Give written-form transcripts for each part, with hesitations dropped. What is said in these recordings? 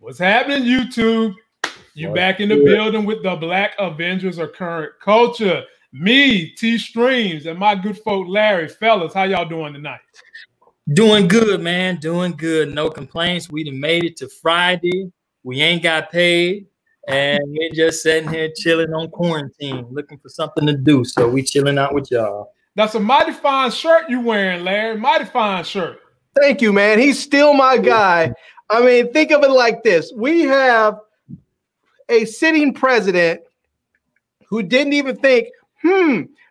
What's happening, YouTube? You back in the building with the Black Avengers of Current Culture. Me, T Streams, and my good folk Larry. Fellas, how y'all doing tonight? Doing good, man. Doing good. No complaints. We done made it to Friday. We ain't got paid. And we're just sitting here chilling on quarantine, looking for something to do. So we chilling out with y'all. That's a mighty fine shirt you wearing, Larry. Mighty fine shirt. Thank you, man. He's still my guy. I mean, think of it like this. We have a sitting president who didn't even think,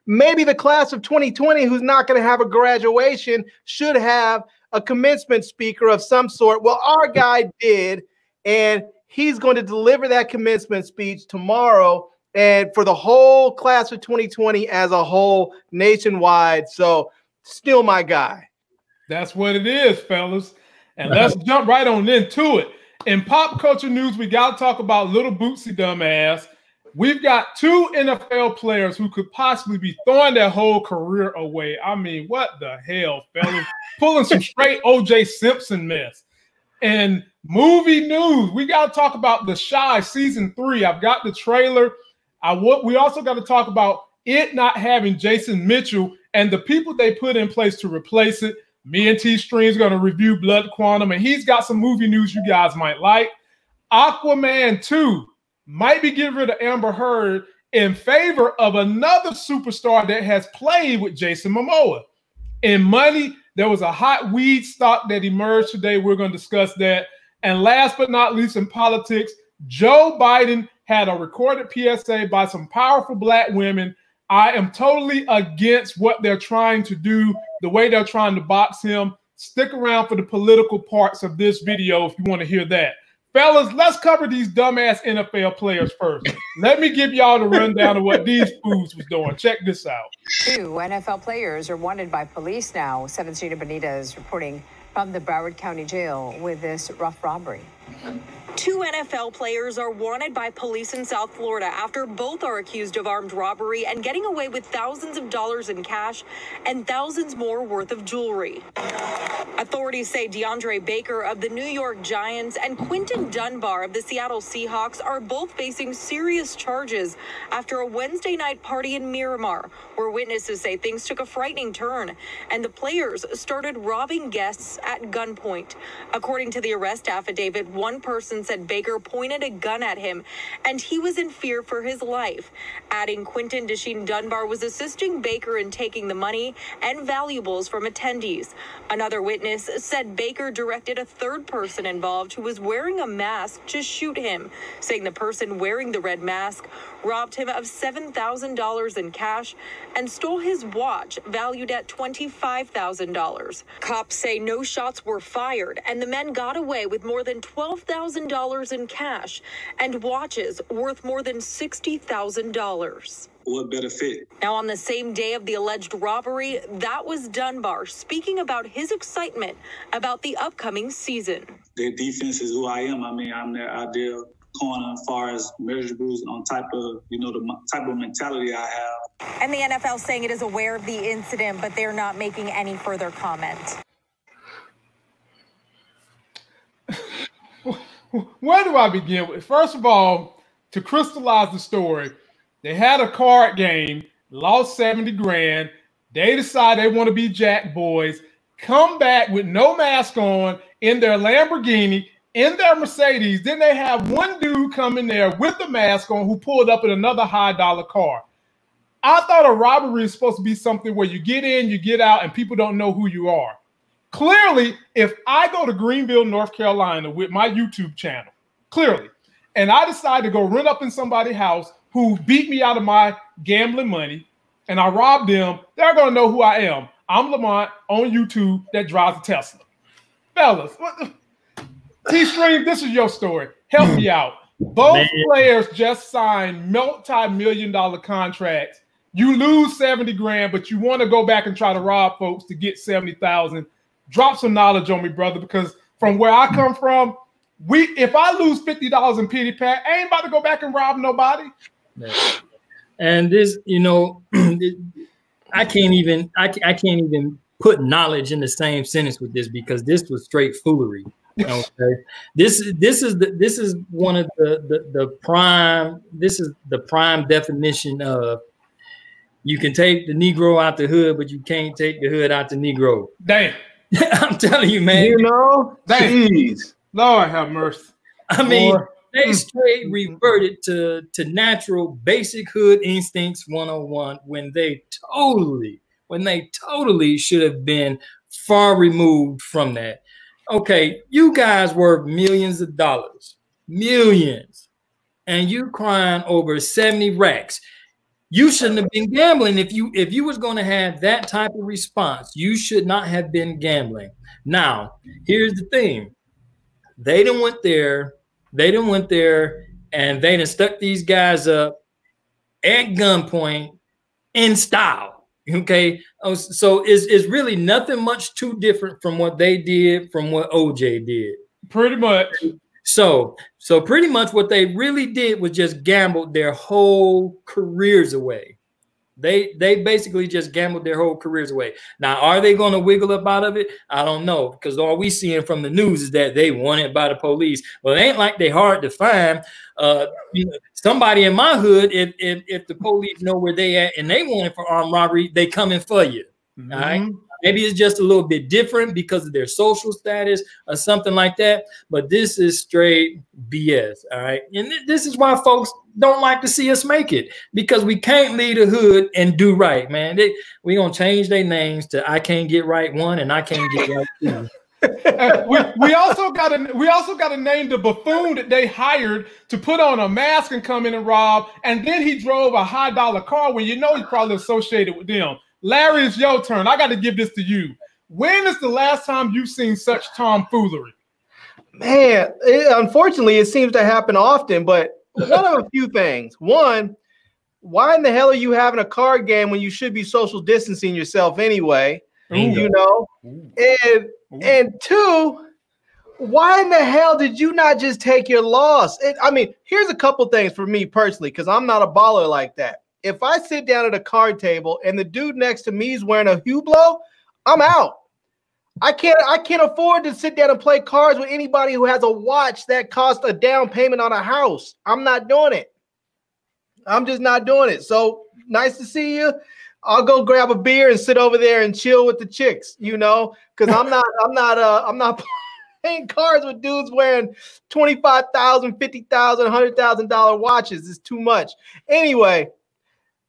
maybe the class of 2020 who's not going to have a graduation should have a commencement speaker of some sort. Well, our guy did, and he's going to deliver that commencement speech tomorrow and for the whole class of 2020 as a whole nationwide. So still my guy. That's what it is, fellas. And let's jump right on into it. In pop culture news, we got to talk about little Boosie dumbass. We've got two NFL players who could possibly be throwing their whole career away. I mean, what the hell, fellas? Pulling some straight O.J. Simpson mess. And movie news, we got to talk about The Chi Season 3. I've got the trailer. We also got to talk about it not having Jason Mitchell and the people they put in place to replace it. Me and T Stream's going to review Blood Quantum, and he's got some movie news you guys might like. Aquaman 2 might be getting rid of Amber Heard in favor of another superstar that has played with Jason Momoa. In money, there was a hot weed stock that emerged today. We're going to discuss that. And last but not least, in politics, Joe Biden had a recorded PSA by some powerful black women. I am totally against what they're trying to do, the way they're trying to box him. Stick around for the political parts of this video if you want to hear that. Fellas, let's cover these dumbass NFL players first. Let me give y'all the rundown of what these fools was doing. Check this out. Two NFL players are wanted by police now. 7 Gina Bonita is reporting from the Broward County Jail with this rough robbery. Two NFL players are wanted by police in South Florida after both are accused of armed robbery and getting away with thousands of dollars in cash and thousands more worth of jewelry. Authorities say Deandre Baker of the New York Giants and Quinton Dunbar of the Seattle Seahawks are both facing serious charges after a Wednesday night party in Miramar, where witnesses say things took a frightening turn and the players started robbing guests at gunpoint. According to the arrest affidavit, one person said Baker pointed a gun at him and he was in fear for his life. Adding, Quinton Desheen Dunbar was assisting Baker in taking the money and valuables from attendees. Another witness said Baker directed a third person involved who was wearing a mask to shoot him, saying the person wearing the red mask robbed him of $7,000 in cash and stole his watch valued at $25,000. Cops say no shots were fired and the men got away with more than $12,000 in cash and watches worth more than $60,000. What better fit? Now, on the same day of the alleged robbery, that was Dunbar speaking about his excitement about the upcoming season. Their defense is who I am. I mean, I'm their ideal corner as far as measurables on type of, the type of mentality I have. And the NFL saying it is aware of the incident, but they're not making any further comment. Where do I begin with? First of all, to crystallize the story, they had a card game, lost 70 grand. They decide they want to be Jack Boys, come back with no mask on in their Lamborghini, in their Mercedes. Then they have one dude come in there with the mask on who pulled up in another high dollar car. I thought a robbery is supposed to be something where you get in, you get out, and people don't know who you are. Clearly, if I go to Greenville, North Carolina with my YouTube channel, and I decide to go run up in somebody's house who beat me out of my gambling money, and I robbed them, they're going to know who I am. I'm Lamont on YouTube that drives a Tesla. Fellas, T-Stream, this is your story. Help me out. Both players just signed multi-million-dollar contracts. You lose 70 grand, but you want to go back and try to rob folks to get 70,000. Drop some knowledge on me, brother, because from where I come from, if I lose $50 in pity pat, I ain't about to go back and rob nobody. And this, I can't even put knowledge in the same sentence with this because this was straight foolery. Okay, this is one of the prime. This is the prime definition of you can take the Negro out the hood, but you can't take the hood out the Negro. Damn. I'm telling you, man. You know, jeez, Lord have mercy. I mean, they straight reverted to natural, basic hood instincts 101 when they totally should have been far removed from that. Okay, you guys were millions of dollars, millions, and you crying over 70 racks. You shouldn't have been gambling. If you was going to have that type of response, you should not have been gambling. Now, here's the thing. They done went there, and they done stuck these guys up at gunpoint in style. Okay, so it's really nothing much too different from what they did from what OJ did. Pretty much. So pretty much what they really did was just gambled their whole careers away. They basically just gambled their whole careers away. Now, are they going to wiggle up out of it? I don't know, because all we seeing from the news is that they wanted by the police. Well, it ain't like they hard to find. Somebody in my hood, if the police know where they at and they want it for armed robbery, they coming for you. All right. Maybe it's just a little bit different because of their social status or something like that. But this is straight BS. All right. And this is why folks don't like to see us make it, because we can't leave the hood and do right, man. We going to change their names to I Can't Get Right 1 and I Can't Get Right 2. we also got to name the buffoon that they hired to put on a mask and come in and rob, and then he drove a high-dollar car when you know he's probably associated with them. Larry, it's your turn. I got to give this to you. When is the last time you've seen such tomfoolery? Man, unfortunately, it seems to happen often, but one of a few things. One, why in the hell are you having a card game when you should be social distancing yourself anyway? You know? And two, why in the hell did you not just take your loss? I mean, here's a couple things for me personally, because I'm not a baller like that. If I sit down at a card table and the dude next to me is wearing a Hublot, I'm out. I can't afford to sit down and play cards with anybody who has a watch that costs a down payment on a house. I'm not doing it. I'm just not doing it. So nice to see you. I'll go grab a beer and sit over there and chill with the chicks, you know, because I'm not playing cards with dudes wearing $25,000, $50,000, $100,000 watches. It's too much. Anyway.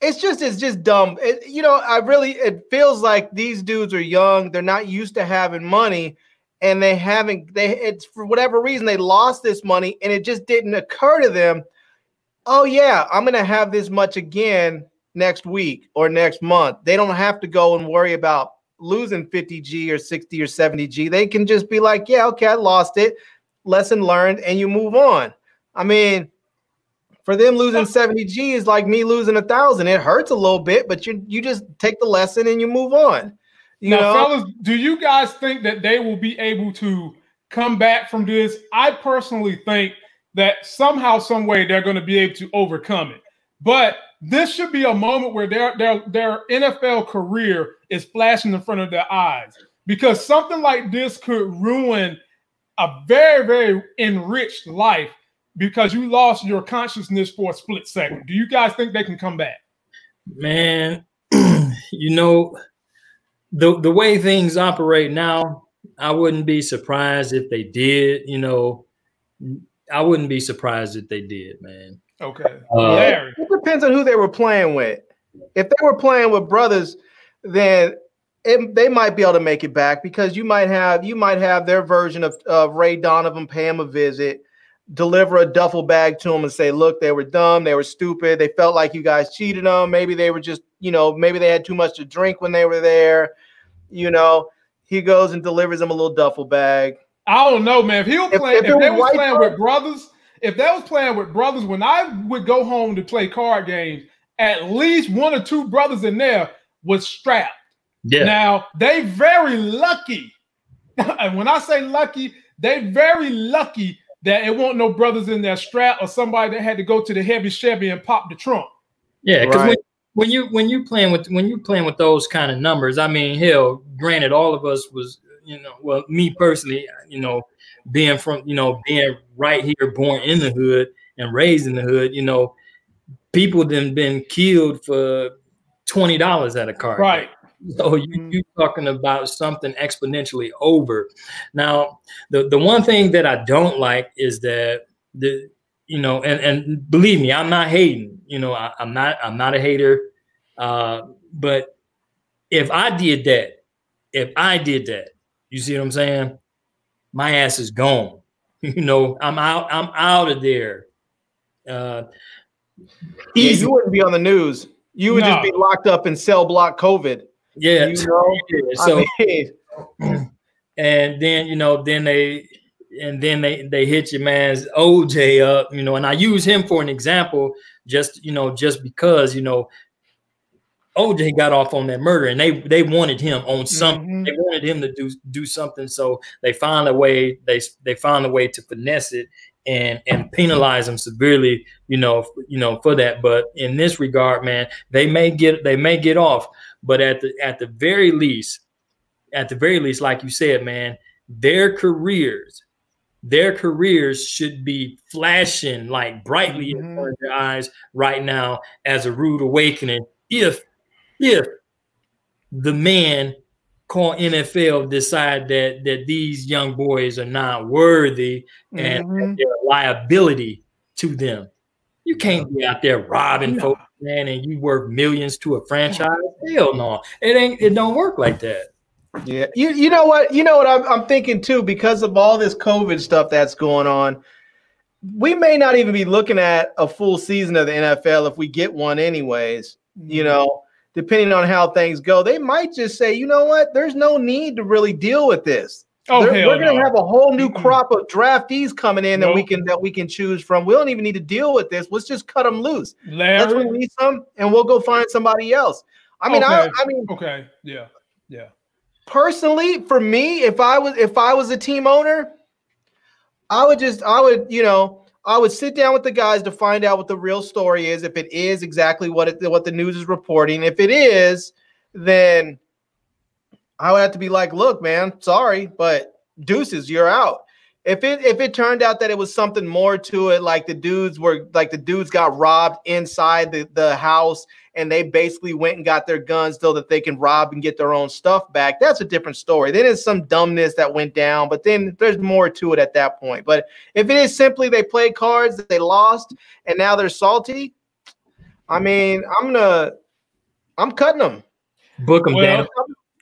It's just dumb. It feels like these dudes are young. They're not used to having money, and it's for whatever reason, they lost this money, and it just didn't occur to them, oh yeah, I'm going to have this much again next week or next month. They don't have to go and worry about losing 50G or 60 or 70G. They can just be like, yeah, okay, I lost it. Lesson learned, and you move on. I mean, for them, losing 70G is like me losing 1,000. It hurts a little bit, but you just take the lesson and you move on. Now, fellas, do you guys think that they will be able to come back from this? I personally think that somehow, some way, they're going to be able to overcome it. But this should be a moment where their NFL career is flashing in front of their eyes, because something like this could ruin a very, very enriched life, because you lost your consciousness for a split second. Do you guys think they can come back? Man, you know, the way things operate now, I wouldn't be surprised if they did. You know, I wouldn't be surprised if they did, man. Okay. It depends on who they were playing with. If they were playing with brothers, then they might be able to make it back, because you might have their version of Ray Donovan pay him a visit, deliver a duffel bag to them and say, look, they were dumb, they were stupid, they felt like you guys cheated them, maybe they were just, maybe they had too much to drink when they were there. He goes and delivers them a little duffel bag. I don't know, man. If they was playing with brothers, when I would go home to play card games, at least one or two brothers in there was strapped. Yeah. Now, they very lucky. And when I say lucky, they very lucky that it won't no brothers in there strapped or somebody that had to go to the heavy Chevy and pop the trunk. Yeah, because when you playing with those kind of numbers, I mean, hell, granted, all of us was well, me personally, being being right here, born in the hood and raised in the hood, people then been killed for $20 at a car. Right. So you talking about something exponentially over. Now, the one thing that I don't like is that and believe me, I'm not hating. I'm not a hater. But if I did that, you see what I'm saying? My ass is gone. I'm out of there. You wouldn't be on the news. You would just be locked up in cell block COVID. Yeah. So, and then they hit your man's OJ up, and I use him for an example, just because, OJ got off on that murder, and they wanted him on something. They wanted him to do something, so they found a way. They found a way to finesse it and penalize him severely, for that. But in this regard, man, they may get off, but at the very least, like you said, man, their careers should be flashing like brightly in front of their eyes right now as a rude awakening. If the man called NFL decide that these young boys are not worthy and they're a liability to them, you can't be out there robbing folks, man, and you worth millions to a franchise. Hell no, it don't work like that. Yeah, you know what I'm thinking too, because of all this COVID stuff that's going on. We may not even be looking at a full season of the NFL if we get one anyways. Depending on how things go, they might just say, you know what, there's no need to really deal with this. We're going to have a whole new crop of draftees coming in that we can choose from. We don't even need to deal with this. Let's just cut them loose. Let's release them, and we'll go find somebody else. Yeah. Personally, for me, if I was a team owner, I would sit down with the guys to find out what the real story is. If it is exactly what the news is reporting, if it is, then I would have to be like, look, man, sorry, but deuces, you're out. If it turned out that it was something more to it, like the dudes got robbed inside the house and they basically went and got their guns so that they can rob and get their own stuff back, that's a different story. Then it's some dumbness that went down, but then there's more to it at that point. But if it is simply they played cards, they lost, and now they're salty, I'm cutting them. Book them down.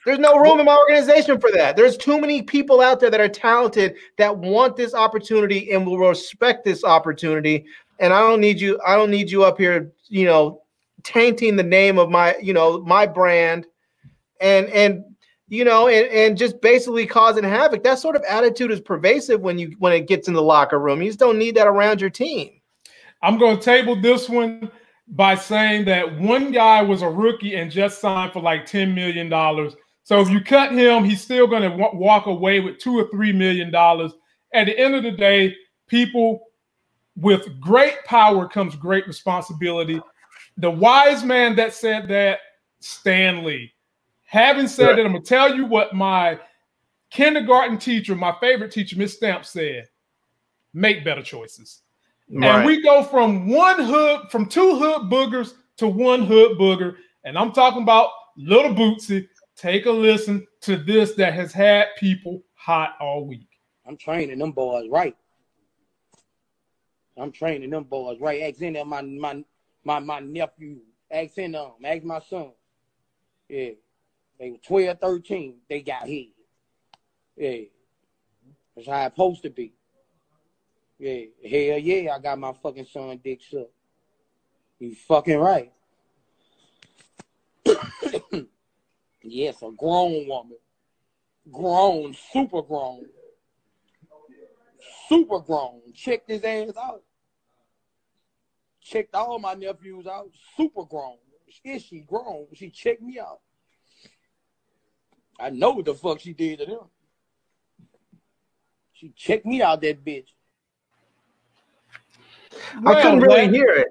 There's no room in my organization for that. There's too many people out there that are talented that want this opportunity and will respect this opportunity. And I don't need you up here, tainting the name of my brand and just basically causing havoc. That sort of attitude is pervasive when it gets in the locker room. You just don't need that around your team. I'm going to table this one by saying that one guy was a rookie and just signed for like $10 million. So if you cut him, he's still going to walk away with $2 or $3 million. At the end of the day, people with great power comes great responsibility. The wise man that said that, Stanley. Having said that, I'm going to tell you what my kindergarten teacher, my favorite teacher, Miss Stamp, said. Make better choices. Right. And we go from two hood boogers to one hood booger. And I'm talking about Little Boosie. Take a listen to this that has had people hot all week. I'm training them boys right. Ask in there my nephew. Ask in them. Ask my son. Yeah. They were 12, 13. They got hit. Yeah. That's how it's supposed to be. Yeah. Hell yeah, I got my fucking son dick sucked. You fucking right. Yes, a grown woman. Grown, super grown. Super grown. Checked his ass out. Checked all my nephews out. Super grown. Is she grown? She checked me out. I know what the fuck she did to them. She checked me out, that bitch. I couldn't really hear it.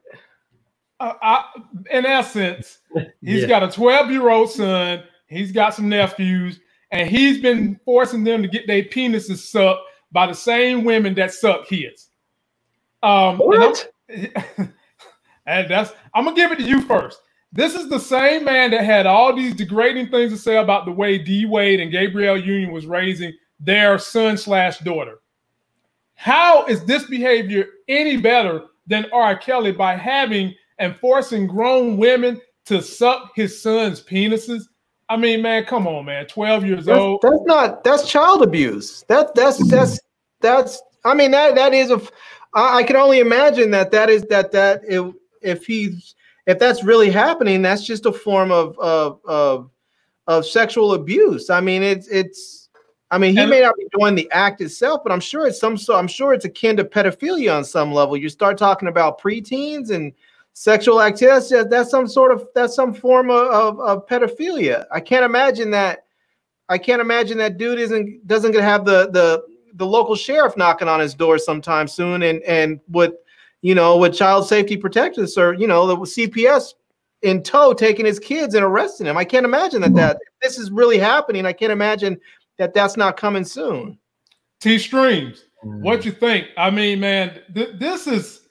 In essence, he's got a 12-year-old son. He's got some nephews, and he's been forcing them to get their penises sucked by the same women that suck his. What? And I'm gonna give it to you first. This is the same man that had all these degrading things to say about the way D Wade and Gabrielle Union was raising their son/daughter. How is this behavior any better than R. Kelly by having and forcing grown women to suck his son's penises? I mean, man, come on, man. 12 years old. That's child abuse. That's I mean, that is I can only imagine that if that's really happening, that's just a form of sexual abuse. I mean, I mean, he may not be doing the act itself, but I'm sure it's akin to pedophilia on some level. You start talking about preteens and sexual activity. That's some form of pedophilia. I can't imagine that dude doesn't gonna have the local sheriff knocking on his door sometime soon, and with child safety protectors or the CPS in tow taking his kids and arresting him. I can't imagine that this is really happening. I can't imagine that's not coming soon. T-Streams, what you think? I mean, man, this is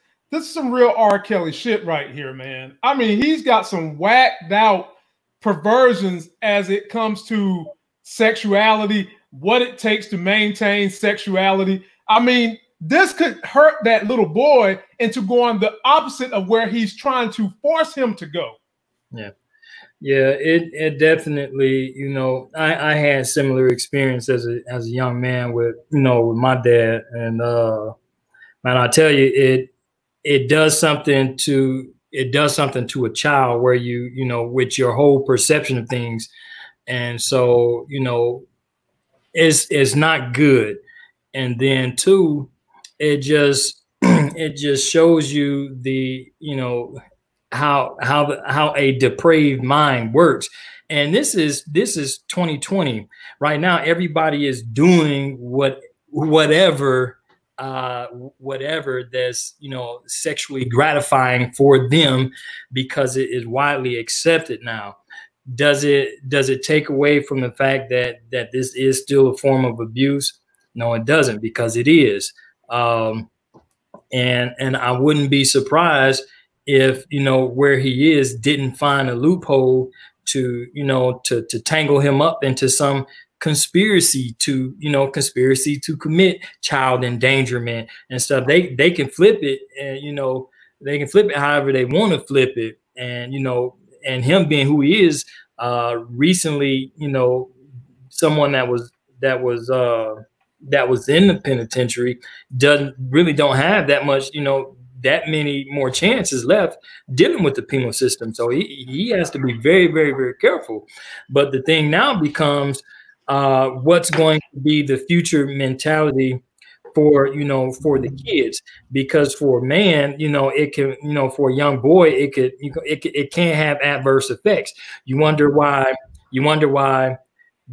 some real R. Kelly shit right here, man. I mean, he's got some whacked out perversions as it comes to sexuality, what it takes to maintain sexuality. I mean, this could hurt that little boy into going the opposite of where he's trying to force him to go. Yeah, it definitely, I had similar experience as a young man with my dad, and man, I tell you, it does something to a child where with your whole perception of things, and so it's not good. And then two, it just shows you the how a depraved mind works. And this is 2020 right now. Everybody is doing whatever that's sexually gratifying for them because it is widely accepted now. Does it take away from the fact that this is still a form of abuse? No, it doesn't, because it is. And I wouldn't be surprised if where he is didn't find a loophole to tangle him up into some conspiracy to commit child endangerment and stuff. They can flip it, and they can flip it however they want to flip it. And and him being who he is, recently, someone that was in the penitentiary don't have that much, that many more chances left dealing with the penal system. So he has to be very, very, very careful. But the thing now becomes, what's going to be the future mentality for the kids? Because for a man, it can, for a young boy, it can have adverse effects. You wonder why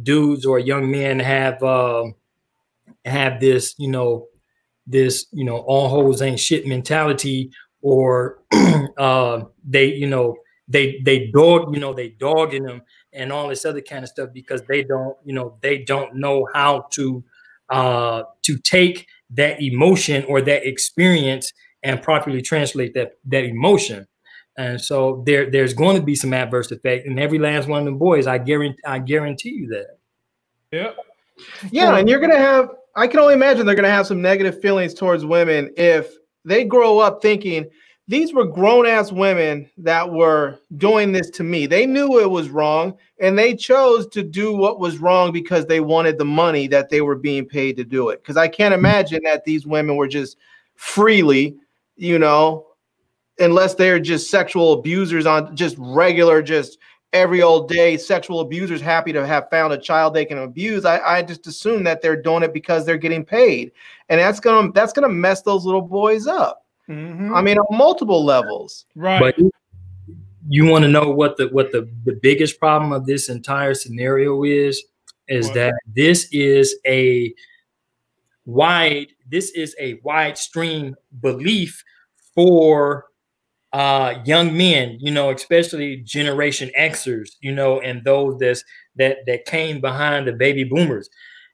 dudes or young men have this, all hoes ain't shit mentality, or they dogging them and all this other kind of stuff, because they don't know how to take that emotion or that experience and properly translate that emotion. And so there's going to be some adverse effect in every last one of them boys. I guarantee you that. Yep. Yeah, and you're gonna have. I can only imagine they're gonna have some negative feelings towards women if they grow up thinking these were grown-ass women that were doing this to me. They knew it was wrong, and they chose to do what was wrong because they wanted the money that they were being paid to do it. Because I can't imagine that these women were just freely, unless they're just sexual abusers on just regular, just every old day sexual abusers happy to have found a child they can abuse. I just assume that they're doing it because they're getting paid, and that's gonna mess those little boys up. Mm-hmm. I mean, on multiple levels. Right. But you want to know what the biggest problem of this entire scenario is what? That this is a widestream belief for young men, especially Generation Xers, and those that came behind the baby boomers.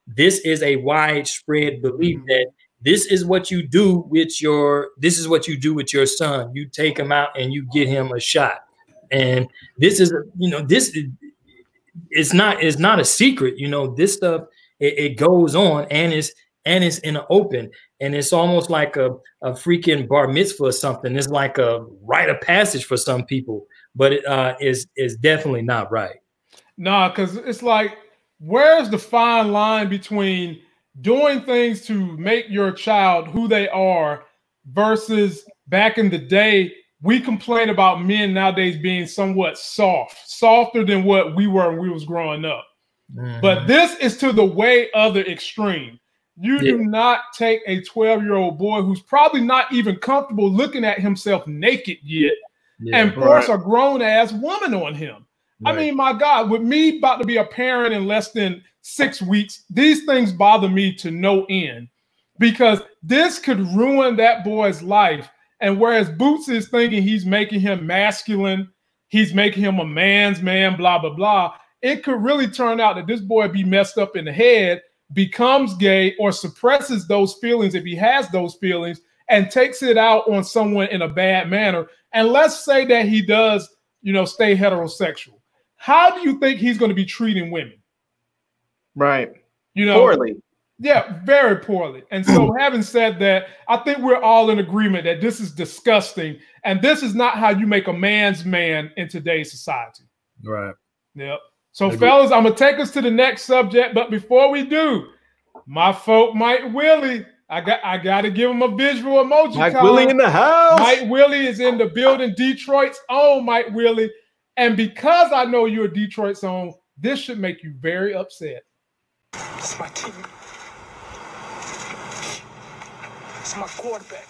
This is a widespread belief that this is what you do with your son. You take him out and you get him a shot. And this is, it's not a secret. This stuff, it goes on and it's in the open, and it's almost like a freaking bar mitzvah or something. It's like a rite of passage for some people, but it is definitely not right. Nah, because it's like, where's the fine line between doing things to make your child who they are versus back in the day, we complain about men nowadays being somewhat softer than what we were when we was growing up. But this is to the way other extreme. You do not take a 12-year-old boy who's probably not even comfortable looking at himself naked yet and force a grown-ass woman on him. I mean, my God, with me about to be a parent in less than 6 weeks, these things bother me to no end, because this could ruin that boy's life. And whereas Boots is thinking he's making him masculine, he's making him a man's man, blah, blah, blah, it could really turn out that this boy be messed up in the head, becomes gay, or suppresses those feelings if he has those feelings, and takes it out on someone in a bad manner. And let's say that he does, stay heterosexual. How do you think he's going to be treating women? Right. Poorly. Yeah, very poorly. And so having said that, I think we're all in agreement that this is disgusting. And this is not how you make a man's man in today's society. Right. Yep. So, fellas, I'm going to take us to the next subject. But before we do, my folk, Mike Willie, I got to give him a visual emoji. Mike Willie in the house. Mike Willie is in the building. Detroit's own Mike Willie. And because I know you're Detroit's own, this should make you very upset. It's my team. It's my quarterback.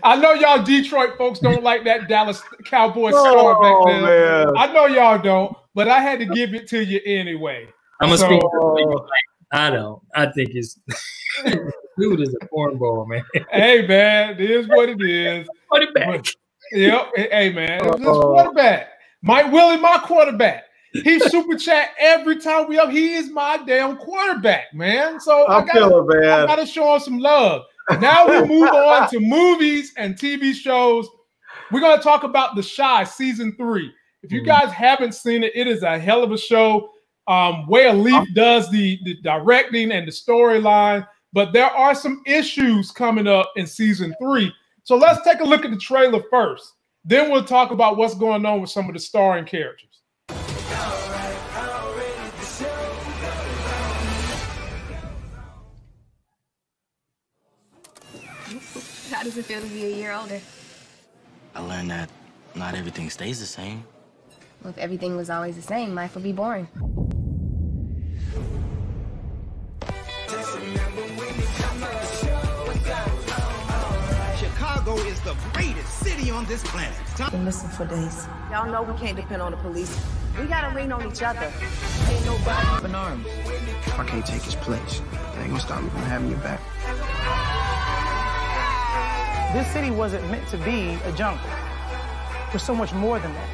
I know y'all Detroit folks don't like that Dallas Cowboys star back then. Man. I know y'all don't, but I had to give it to you anyway. I'm gonna speak for you. I don't. I think it's dude is a cornball, man. Hey, man, it is what it is. Quarterback. Yep. Hey, man, it's quarterback. Mike Willie, my quarterback. He super chat every time we up. He is my damn quarterback, man. So I gotta show him some love. Now we move on to movies and TV shows. We're gonna talk about The Chi season 3. If you guys haven't seen it, it is a hell of a show. Where Leaf does the directing and the storyline, but there are some issues coming up in season 3. So let's take a look at the trailer first. Then we'll talk about what's going on with some of the starring characters. How does it feel to be a year older? I learned that not everything stays the same. Well, if everything was always the same, life would be boring. Chicago is the greatest city on this planet. Been missing for days. Y'all know we can't depend on the police. We gotta lean on each other. Ain't nobody up in arms. I can't take his place. That ain't gonna stop me from having your back. This city wasn't meant to be a jungle. We're so much more than that.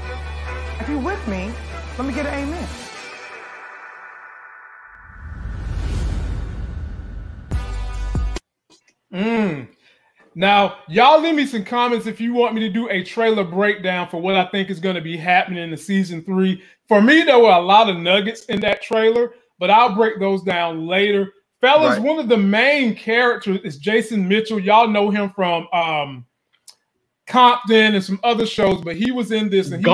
If you're with me, let me get an amen. Now, y'all leave me some comments if you want me to do a trailer breakdown for what I think is going to be happening in season 3. For me, there were a lot of nuggets in that trailer, but I'll break those down later. Fellas, one of the main characters is Jason Mitchell. Y'all know him from Compton and some other shows, but he was in this. And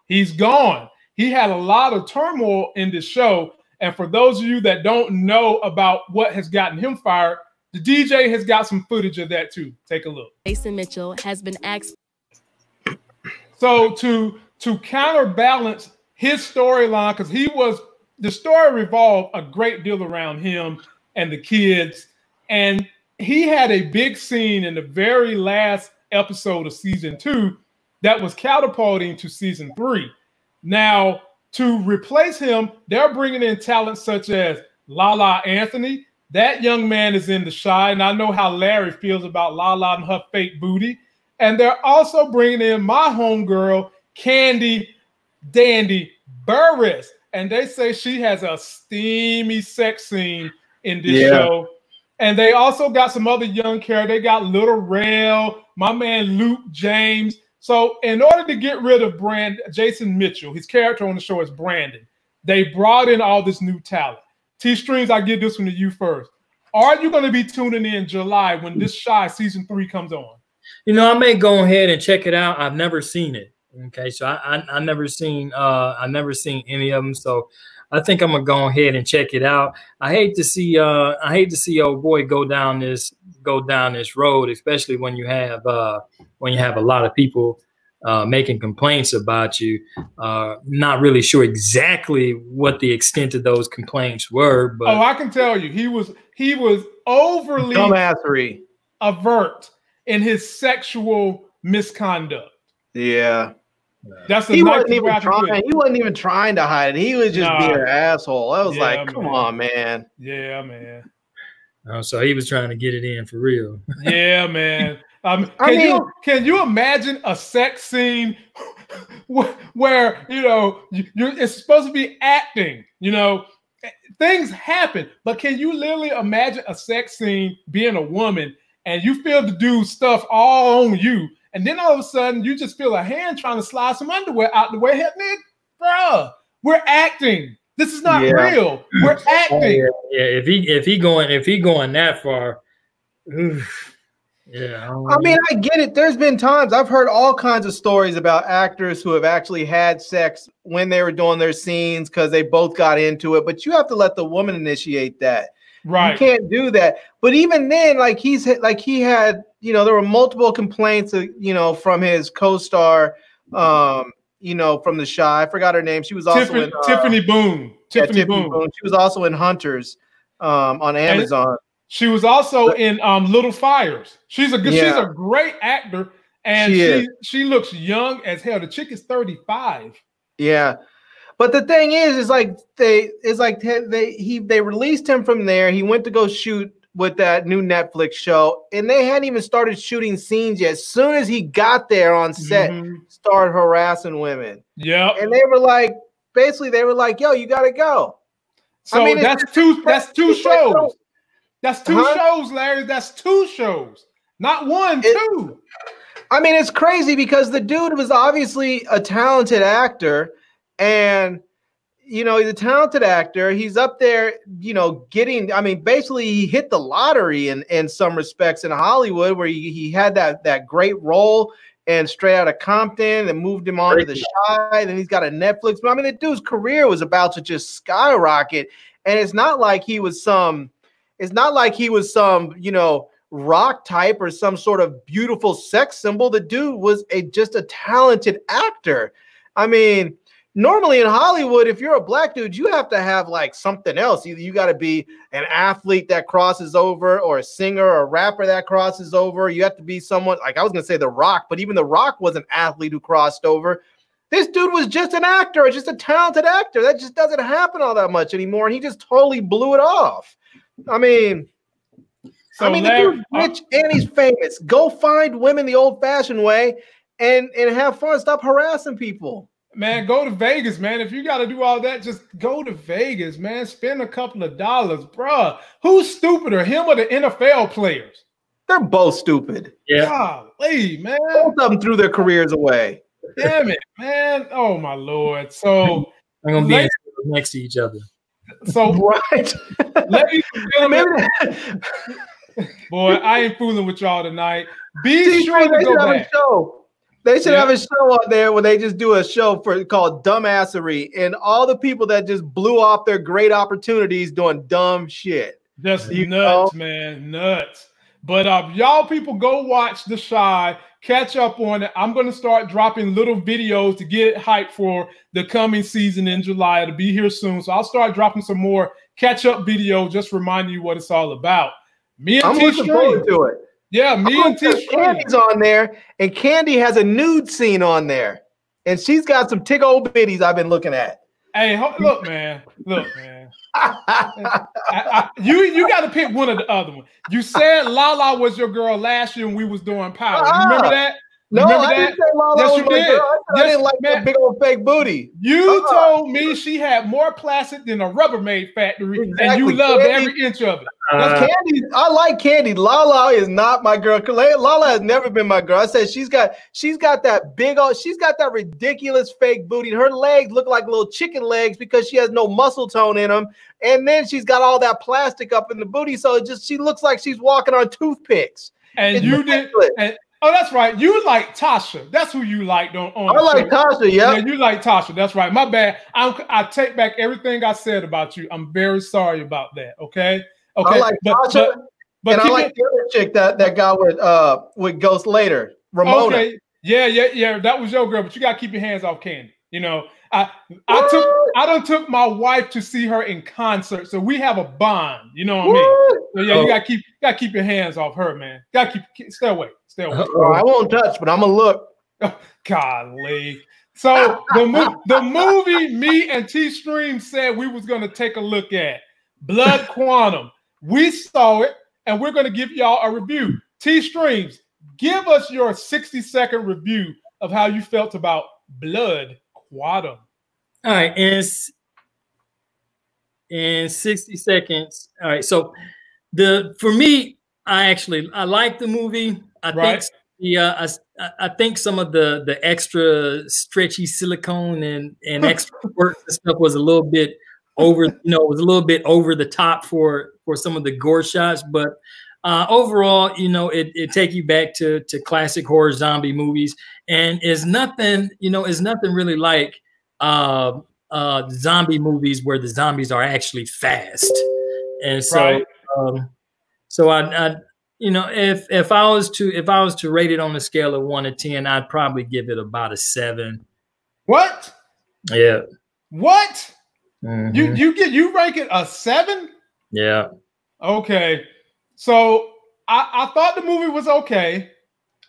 he's gone. He had a lot of turmoil in this show. And for those of you that don't know about what has gotten him fired, the DJ has got some footage of that too. Take a look. Jason Mitchell has been asked. So to counterbalance his storyline, because the story revolved a great deal around him and the kids. And he had a big scene in the very last episode of season 2 that was catapulting to season 3. Now, to replace him, they're bringing in talent such as Lala Anthony. That young man is in The Chi, and I know how Larry feels about Lala and her fake booty. And they're also bringing in my homegirl, Candy Dandy Burris. And they say she has a steamy sex scene in this show. And they also got some other young characters. They got Little Rail, my man Luke James. So in order to get rid of Jason Mitchell, his character on the show is Brandon, they brought in all this new talent. T-Streams, I give this one to you first. Are you going to be tuning in July when this Shy season 3 comes on? You know, I may go ahead and check it out. I've never seen it. Okay, so I've never seen any of them. So I think I'm gonna go ahead and check it out. I hate to see old boy go down this road, especially when you have a lot of people making complaints about you. Not really sure exactly what the extent of those complaints were, but I can tell you, he was overly dumbassery, overt in his sexual misconduct. Yeah. That's he wasn't even trying. He wasn't even trying to hide it. He was just being an asshole. I was like, come on, man. Yeah, man. So he was trying to get it in for real. Yeah, man. Can you imagine a sex scene where it's supposed to be acting? Things happen, but can you literally imagine a sex scene being a woman and you feel the dude stuff all on you? And then all of a sudden, you just feel a hand trying to slide some underwear out the way. Nigga, bruh, we're acting. This is not real. We're acting. If he going that far, yeah. I mean, I get it. There's been times I've heard all kinds of stories about actors who have actually had sex when they were doing their scenes because they both got into it. But you have to let the woman initiate that. Right. You can't do that. But even then, he had. There were multiple complaints, from his co-star, from The Shy. I forgot her name. She was also in Tiffany Boone. Tiffany Boone. She was also in Hunters on Amazon. And she was also in Little Fires. She's a great actor, and she looks young as hell. The chick is 35. Yeah. But the thing is they released him from there. He went to go shoot with that new Netflix show, and they hadn't even started shooting scenes yet. As soon as he got there on set, started harassing women. Yeah, and they were like, "Yo, you gotta go." So that's two shows. That's two shows, Larry. That's two shows, not one, two. I mean, it's crazy because the dude was obviously a talented actor, and he's a talented actor. He's up there, basically he hit the lottery in some respects in Hollywood, where he had that great role and Straight Outta Compton and moved him on to The Shy. Then he's got a Netflix. But I mean, the dude's career was about to just skyrocket. And it's not like he was some, rock type or some sort of beautiful sex symbol. The dude was just a talented actor. I mean, normally in Hollywood, if you're a black dude, you have to have something else. Either you got to be an athlete that crosses over, or a singer or a rapper that crosses over. You have to be someone I was going to say The Rock, but even The Rock was an athlete who crossed over. This dude was just an actor, just a talented actor. That just doesn't happen all that much anymore. And he just totally blew it off. I mean, the dude's rich and he's famous. Go find women the old-fashioned way and have fun. Stop harassing people. Man, go to Vegas, man. If you got to do all that, just go to Vegas, man. Spend a couple of dollars, bruh. Who's stupider, him or the NFL players? They're both stupid. Yeah. Golly, man. Both of them threw their careers away. Damn it, man. Oh, my Lord. So I'm going to be next to each other. So, right. Ladies and gentlemen, boy, I ain't fooling with y'all tonight. Be sure to go back. They should have a show on there where they just do a show called Dumbassery, and all the people that just blew off their great opportunities doing dumb shit. Just nuts, man, nuts. But y'all people go watch The Shy, catch up on it. I'm going to start dropping little videos to get hyped for the coming season in July. It'll be here soon. So I'll start dropping some more catch-up videos, just reminding you what it's all about. I'm looking forward to it. Yeah, me and T. Candy's on there, and Candy has a nude scene on there, and she's got some tick old bitties I've been looking at. Hey, look, man. You got to pick one or the other one. You said Lala was your girl last year when we was doing Power. You remember that? No, I didn't say Lala yes, was you my did. girl. I didn't like man. that big old fake booty. You told me she had more plastic than a Rubbermaid factory, and you loved every inch of it. Candy. I like Candy. Lala is not my girl. Lala has never been my girl. I said she's got that big old, she's got that ridiculous fake booty. Her legs look like little chicken legs because she has no muscle tone in them. And then she's got all that plastic up in the booty, so she looks like she's walking on toothpicks. And it's you ridiculous. did. Oh, that's right. You like Tasha. That's who you liked on I like Tasha, yeah. You like Tasha. That's right. My bad. I take back everything I said about you. I'm very sorry about that. Okay. I like Tasha, and I like the other chick that got with Ghost later, Ramona. Okay. Yeah. That was your girl, but you gotta keep your hands off Candy. You know, I took my wife to see her in concert, so we have a bond. You know what I mean? So yeah, you gotta keep your hands off her, man. Stay away. Stay away. I won't touch, but I'm gonna look. Golly. So the movie me and T Stream said we was gonna take a look at, Blood Quantum. We saw it, and we're gonna give y'all a review. T Streams, give us your 60-second review of how you felt about Blood Quantum. All right, in 60 seconds. All right, so for me, I like the movie. I think some of the extra stretchy silicone and extra work and stuff was a little bit over, it was a little bit over the top for some of the gore shots, but overall, it take you back to classic horror zombie movies, and is nothing really like zombie movies where the zombies are actually fast. And so I if I was to rate it on a scale of 1 to 10, I'd probably give it about a 7. What? Yeah. What? Mm-hmm. You rank it a 7? Yeah. Okay. So I thought the movie was okay.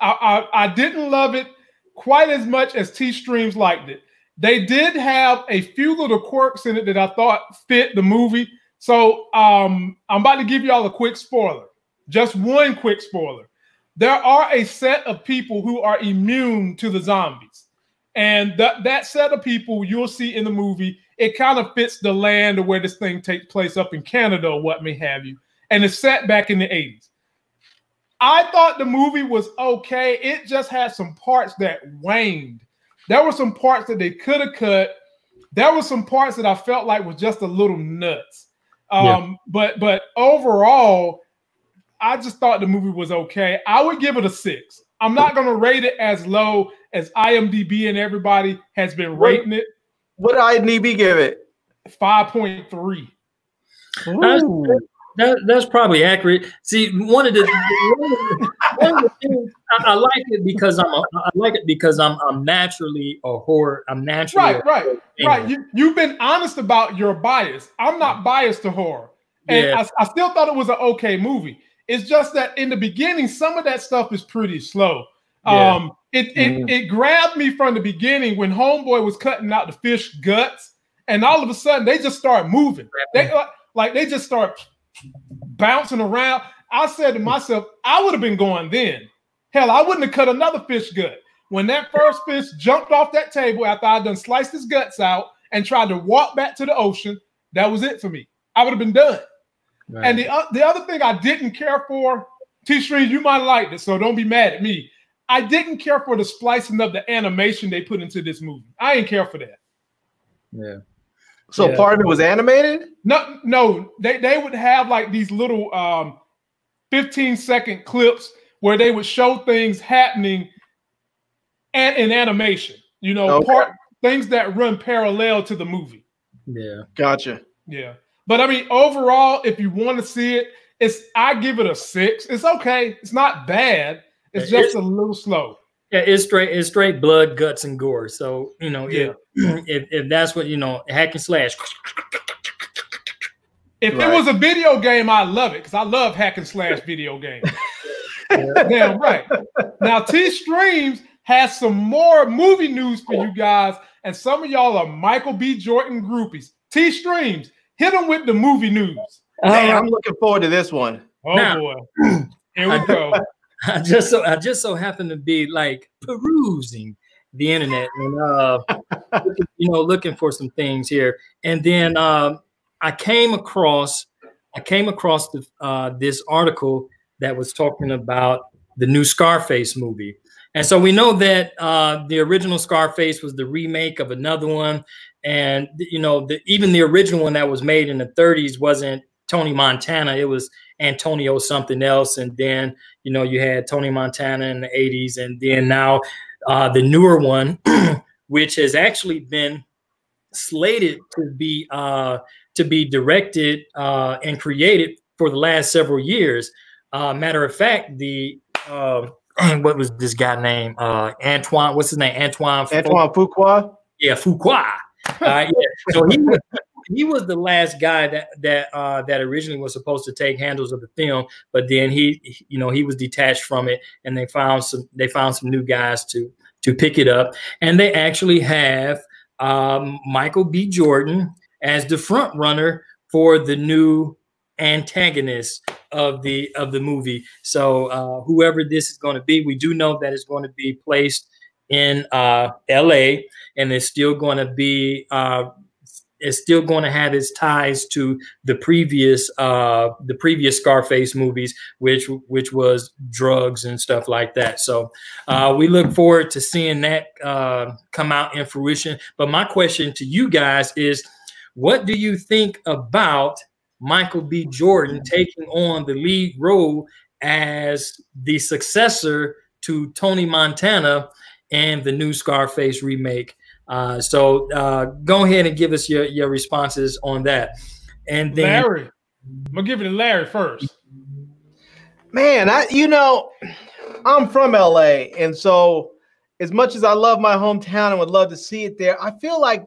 I didn't love it quite as much as T Streams liked it. They did have a few little quirks in it that I thought fit the movie. So I'm about to give y'all a quick spoiler. Just one quick spoiler. There are a set of people who are immune to the zombies. And that set of people you'll see in the movie, it kind of fits the land of where this thing takes place up in Canada or what may have you. And it's set back in the 80s. I thought the movie was okay. It just had some parts that waned. There were some parts that they could have cut. There were some parts that I felt like was just a little nuts. But overall, I just thought the movie was okay. I would give it a 6. I'm not going to rate it as low as IMDb and everybody has been rating it. What did IMDb give it? 5.3. That's probably accurate. See, one of the things I like it because I'm naturally a horror. I'm naturally right. You've been honest about your bias. I'm not biased to horror, and I still thought it was an okay movie. It's just that in the beginning, some of that stuff is pretty slow. It grabbed me from the beginning when Homeboy was cutting out the fish guts, and all of a sudden they just start moving. They just start bouncing around. I said to myself, I would have been going then. Hell, I wouldn't have cut another fish gut. When that first fish jumped off that table after I'd done sliced his guts out and tried to walk back to the ocean, that was it for me. I would have been done. Right. And the other thing I didn't care for, T-Stream, you might have liked it, so don't be mad at me. I didn't care for the splicing of the animation they put into this movie. I didn't care for that. Yeah. So part of it was animated? No. They would have like these little 15-second clips where they would show things happening in animation. Things that run parallel to the movie. Yeah. Gotcha. Yeah. But I mean, overall, if you want to see it, I give it a 6. It's okay. It's not bad. It's just a little slow. Yeah, it's straight blood, guts, and gore. So if that's what hack and slash. If it was a video game, I love it because I love hack and slash video games. Damn right. Now T Streams has some more movie news for you guys, and some of y'all are Michael B. Jordan groupies. T Streams, hit them with the movie news. I'm looking forward to this one. Oh boy, here we go. I just so happened to be like perusing the internet and looking for some things here, and then I came across this article that was talking about the new Scarface movie. And so we know that the original Scarface was the remake of another one. And, even the original one that was made in the 30s wasn't Tony Montana. It was Antonio something else. And then, you had Tony Montana in the 80s. And then now the newer one, which has actually been slated to be directed and created for the last several years. Matter of fact, what was this guy named? Antoine. What's his name? Antoine Fuqua. Yeah, Fuqua. Yeah. So he was the last guy that originally was supposed to take handles of the film, but then he was detached from it, and they found some new guys to pick it up, and they actually have Michael B. Jordan as the front runner for the new antagonist of the movie. So whoever this is going to be, we do know that it's going to be placed in LA, and it's still going to be it's still going to have its ties to the previous Scarface movies, which was drugs and stuff like that. So we look forward to seeing that come out in fruition. But my question to you guys is, what do you think about Michael B. Jordan taking on the lead role as the successor to Tony Montana and the new Scarface remake? So go ahead and give us your responses on that. And then Larry, I'm gonna give it to Larry first. Man, I'm from LA, and so as much as I love my hometown and would love to see it there, I feel like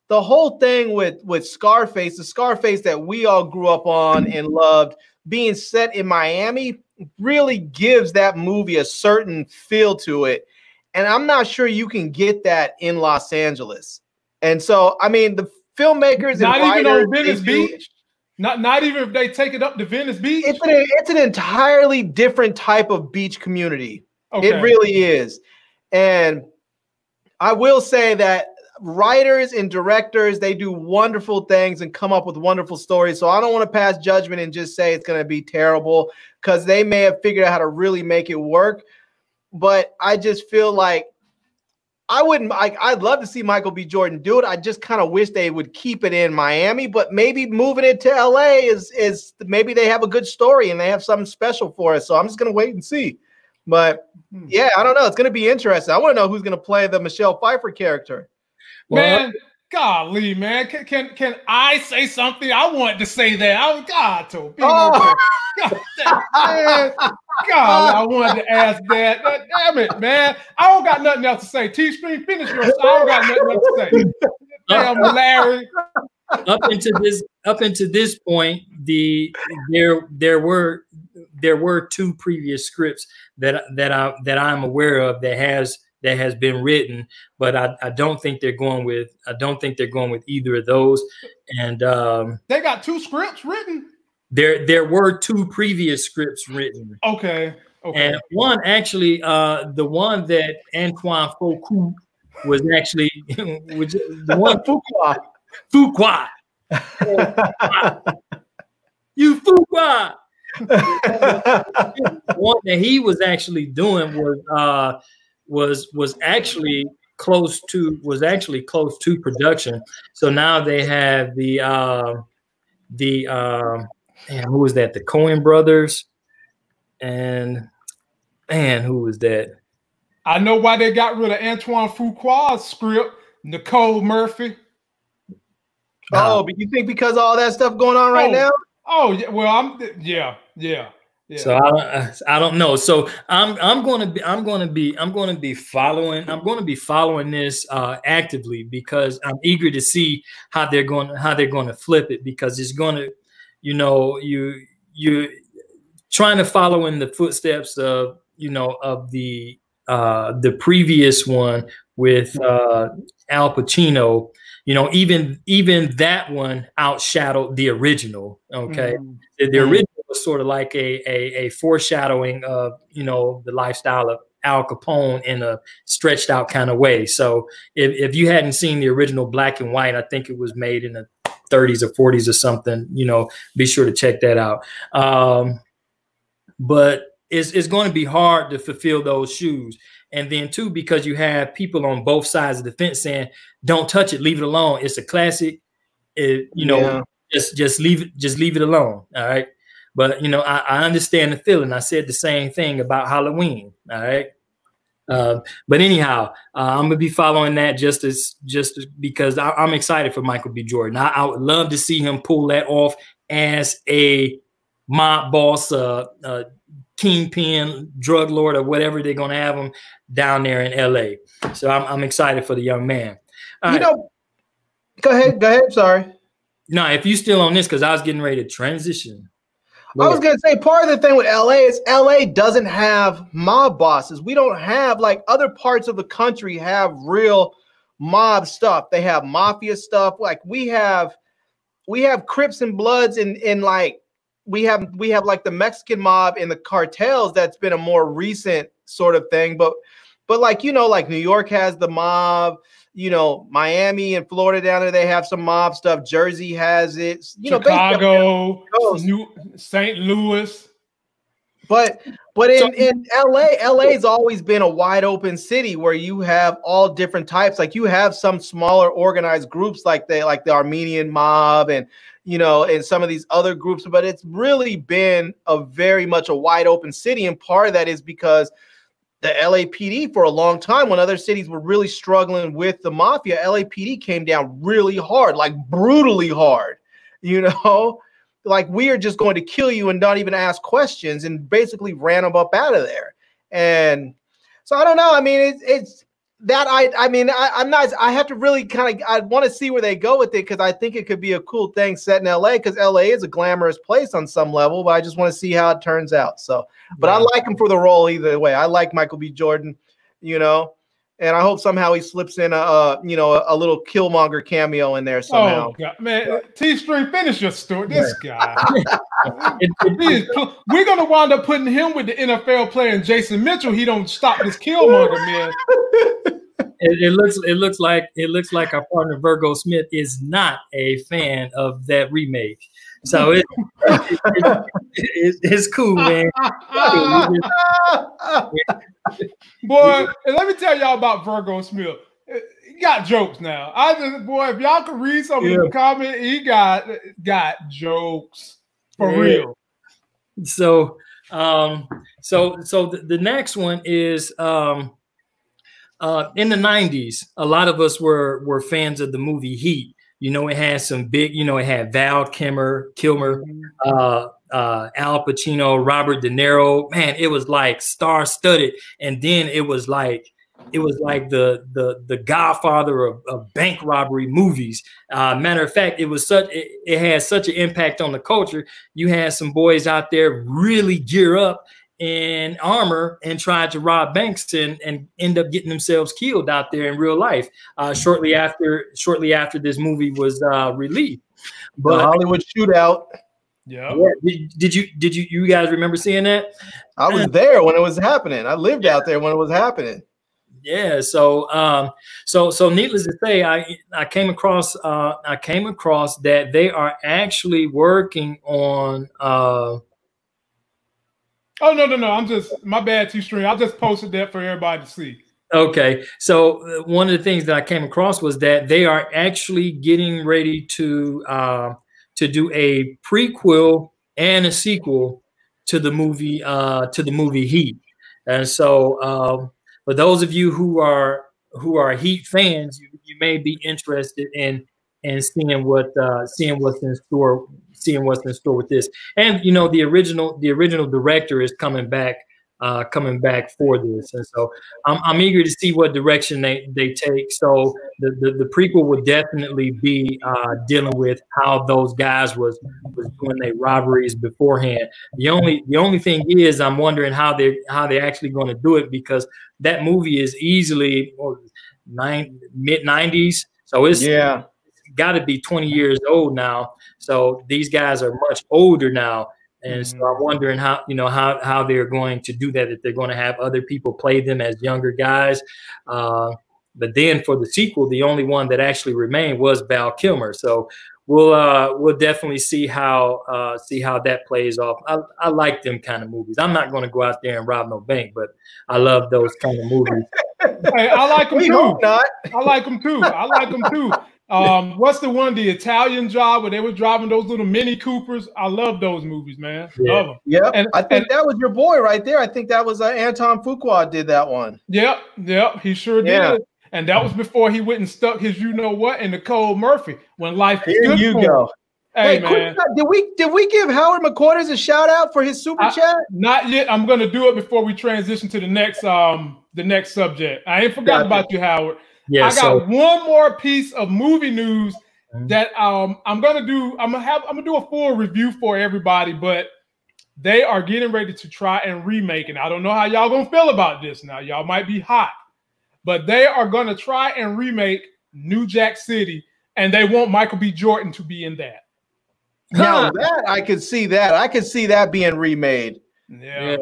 the whole thing with Scarface, the Scarface that we all grew up on and loved, being set in Miami really gives that movie a certain feel to it. And I'm not sure you can get that in Los Angeles. And so, I mean, the filmmakers not and even writers, on Venice Beach. Not even if they take it up to Venice Beach. It's an entirely different type of beach community. Okay. It really is. And I will say that writers and directors, they do wonderful things and come up with wonderful stories. So I don't want to pass judgment and just say it's going to be terrible, because they may have figured out how to really make it work. But I just feel like I'd love to see Michael B. Jordan do it. I just kind of wish they would keep it in Miami, but maybe moving it to LA is maybe they have a good story and they have something special for us. So I'm just going to wait and see. But yeah, I don't know. It's going to be interesting. I want to know who's going to play the Michelle Pfeiffer character. Man, golly, man. Can I say something? I wanted to say that. I was God to be God, I wanted to ask that. Damn it, man. I don't got nothing else to say. T-Stream, finish yours. I don't got nothing else to say. Damn, Larry. Up into this point, there were two previous scripts that I'm aware of that has been written, but I don't think they're going with either of those. And they got two scripts written. There were two previous scripts written. Okay. And one actually, the one that Antoine Fuqua was actually, the one Fuqua. You Fuqua. The one that he was actually doing was actually close to production. So now they have who was that? The Coen brothers, and who was that? I know why they got rid of Antoine Fuqua's script. Nicole Murphy. Oh, but you think because of all that stuff going on right now? Oh yeah. Well, yeah. So I don't know. So I'm going to be following this actively, because I'm eager to see how they're going to flip it, because it's going to, you trying to follow in the footsteps of the previous one with Al Pacino. Even that one outshadowed the original. Okay, the original was looks sort of like a foreshadowing of, you know, the lifestyle of Al Capone in a stretched out kind of way. So if you hadn't seen the original black and white, I think it was made in the 30s or 40s or something, you know, be sure to check that out. But it's going to be hard to fulfill those shoes. And then too, because you have people on both sides of the fence saying, don't touch it, leave it alone. It's a classic. You know, just leave it alone. All right. But, you know, I understand the feeling. I said the same thing about Halloween. All right. But anyhow, I'm gonna be following that just because I'm excited for Michael B. Jordan. I would love to see him pull that off as a mob boss, kingpin, drug lord, or whatever they're gonna have him down there in LA. So I'm excited for the young man. You know, go ahead. Sorry. No, if you still on this, because I was getting ready to transition. I was going to say, part of the thing with LA is LA doesn't have mob bosses. We don't have, like, other parts of the country have real mob stuff. They have mafia stuff. Like we have Crips and Bloods in like we have like the Mexican mob and the cartels. That's been a more recent sort of thing. But like, you know, like New York has the mob. You know, Miami and Florida down there, they have some mob stuff. Jersey has it. You Chicago, St. Louis. But in LA's always been a wide open city where you have all different types. Like you have some smaller organized groups like the Armenian mob and, you know, and some of these other groups. But it's really been a very much a wide open city. And part of that is because the LAPD for a long time, when other cities were really struggling with the mafia, LAPD came down really hard, like brutally hard, you know, like we are just going to kill you and not even ask questions, and basically ran them up out of there. And so I don't know. I mean, it's that I have to really I want to see where they go with it, because I think it could be a cool thing set in LA, because LA is a glamorous place on some level, but I just want to see how it turns out. So, but I like him for the role either way. I like Michael B. Jordan, you know, and I hope somehow he slips in a little Killmonger cameo in there somehow. Oh God, man, T-String, finish your story. This guy, we're gonna wind up putting him with the NFL player and Jason Mitchell. He don't stop this Killmonger, man. It looks like our partner Virgo Smith is not a fan of that remake. So it's cool, man. Boy, and let me tell y'all about Virgo Smith. He got jokes now. If y'all could read some of the comment, he got jokes for real. So the next one is in the 90s, a lot of us were fans of the movie Heat. You know, it had some big, you know, it had Val Kilmer, Al Pacino, Robert De Niro. Man, it was like star-studded. And then it was like the Godfather of bank robbery movies. Matter of fact, it had such an impact on the culture. You had some boys out there really gear up in armor and tried to rob banks and end up getting themselves killed out there in real life shortly after this movie was released. But the Hollywood Shootout. Yeah. Did you guys remember seeing that? I was there when it was happening. I lived out there when it was happening. Yeah. So needless to say, I came across that they are actually working on Oh, no. I'm just, my bad, T-String. I just posted that for everybody to see. Okay. So one of the things that I came across was that they are actually getting ready to do a prequel and a sequel to the movie Heat. And so for those of you who are Heat fans, you may be interested in seeing what's in store. Seeing what's in store with this, and you know, the original director is coming back for this, and so I'm eager to see what direction they take. So the prequel would definitely be dealing with how those guys was doing their robberies beforehand. The only thing is, I'm wondering how they're actually going to do it, because that movie is easily mid-90s, so it's got to be 20 years old now. So these guys are much older now. And so I'm wondering how, how they're going to do that, if they're going to have other people play them as younger guys. But then for the sequel, the only one that actually remained was Val Kilmer. So we'll definitely see how that plays off. I like them kind of movies. I'm not going to go out there and rob no bank, but I love those kind of movies. Hey, I like them too. I like them too. I like them too. What's the one, the Italian Job, where they were driving those little Mini Coopers? I love those movies, man. Love them. Yep. And I think that was your boy right there. I think that was Anton Fuqua did that one. Yep. He sure did. And that was before he went and stuck his what in Nicole Murphy when life was good. Here you go. Hey, man. Did we give Howard McQuarters a shout out for his super chat? Not yet. I'm gonna do it before we transition to the next subject. I ain't forgotten about you, Howard. Yeah, I got one more piece of movie news that I'm gonna do. I'm gonna do a full review for everybody, but they are getting ready to try and remake, and I don't know how y'all gonna feel about this. Now, y'all might be hot, but they are gonna try and remake New Jack City, and they want Michael B. Jordan to be in that. Now that I could see that. I could see that being remade. Yeah.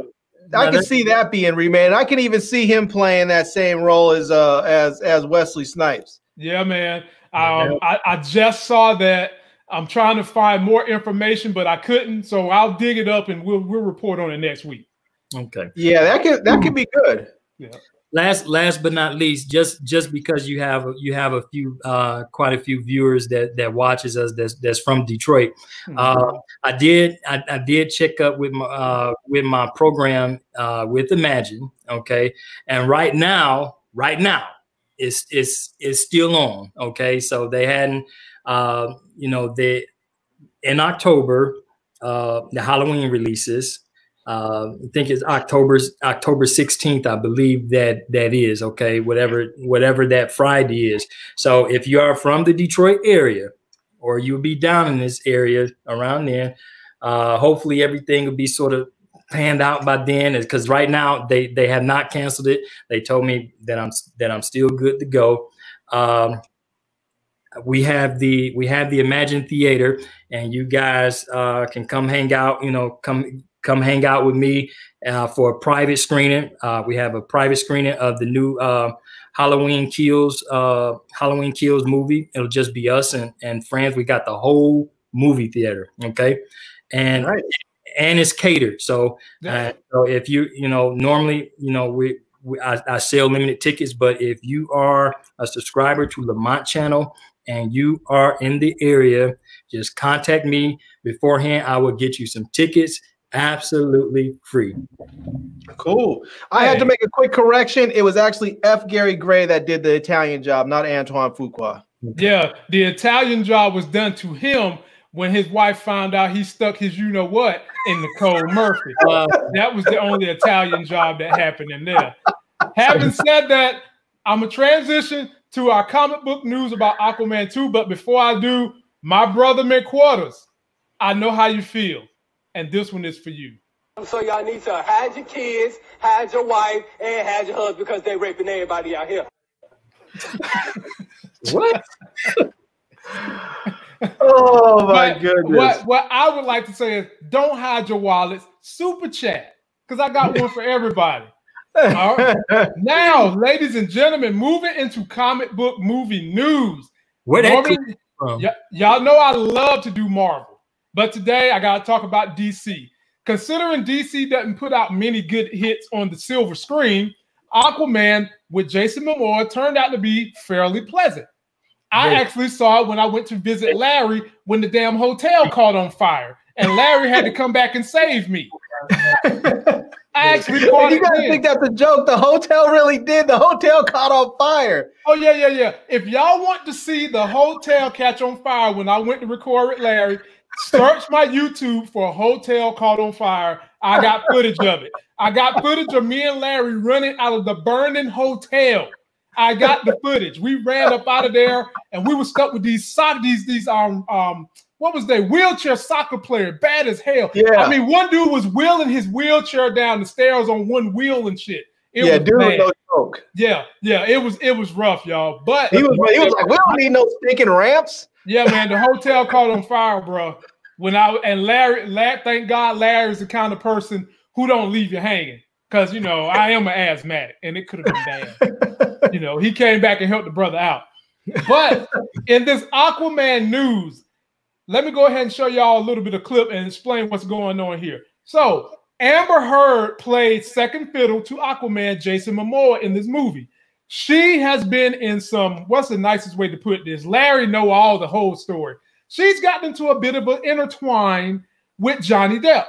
I can see that being remade. I can even see him playing that same role as Wesley Snipes. Yeah, man. I just saw that. I'm trying to find more information, but I couldn't. So I'll dig it up and we'll report on it next week. Okay. Yeah, that could be good. Yeah. Last but not least, just because you have a few quite a few viewers that watches us that's from Detroit, I did check up with my program with Imagine, okay, and right now it's still on, okay. So they hadn't in October the Halloween releases. I think it's October 16th, I believe that is, okay, whatever that Friday is. So if you are from the Detroit area or you'll be down in this area around there, hopefully everything will be sort of panned out by then, because right now they have not canceled it. They told me that I'm still good to go. We have the Imagine Theater, and you guys can come hang out, come hang out with me for a private screening. We have a private screening of the new Halloween Kills movie. It'll just be us and friends. We got the whole movie theater, okay? And and it's catered. So, so if normally, I sell limited tickets, but if you are a subscriber to Lamont Channel and you are in the area, just contact me beforehand. I will get you some tickets absolutely free. Cool. I had to make a quick correction. It was actually F. Gary Gray that did the Italian Job, not Antoine Fuqua. Yeah, the Italian Job was done to him when his wife found out he stuck his you-know-what in Nicole Murphy. That was the only Italian Job that happened in there. Having said that, I'm going to transition to our comic book news about Aquaman 2, but before I do, my brother McQuarters, I know how you feel, and this one is for you. So y'all need to hide your kids, hide your wife, and hide your husband because they raping everybody out here. What? Oh my goodness. What I would like to say is don't hide your wallets, super chat, because I got one for everybody. All right. Now, ladies and gentlemen, moving into comic book movie news. Where that from? Y'all know I love to do Marvel, but today I got to talk about DC. Considering DC doesn't put out many good hits on the silver screen, Aquaman with Jason Momoa turned out to be fairly pleasant. I actually saw it when I went to visit Larry when the damn hotel caught on fire, and Larry had to come back and save me. I actually caught You guys think that's a joke? The hotel really did. The hotel caught on fire. Oh, yeah. If y'all want to see the hotel catch on fire when I went to record with Larry, search my YouTube for a hotel caught on fire. I got footage of it. I got footage of me and Larry running out of the burning hotel. I got the footage. We ran up out of there, and we were stuck with these what was they? Wheelchair soccer player, bad as hell. Yeah. I mean, one dude was wheeling his wheelchair down the stairs on one wheel and shit. It was dude, bad. no joke. Yeah, it was rough, y'all. But he was like, we don't need no stinking ramps. Yeah, man, the hotel caught on fire, bro. Larry, thank God Larry's the kind of person who don't leave you hanging. Because, I am an asthmatic, and it could have been bad. He came back and helped the brother out. But in this Aquaman news, let me go ahead and show y'all a little bit of clip and explain what's going on here. So Amber Heard played second fiddle to Aquaman Jason Momoa in this movie. She has been in what's the nicest way to put this? Larry know all the whole story. She's gotten into a bit of an intertwine with Johnny Depp.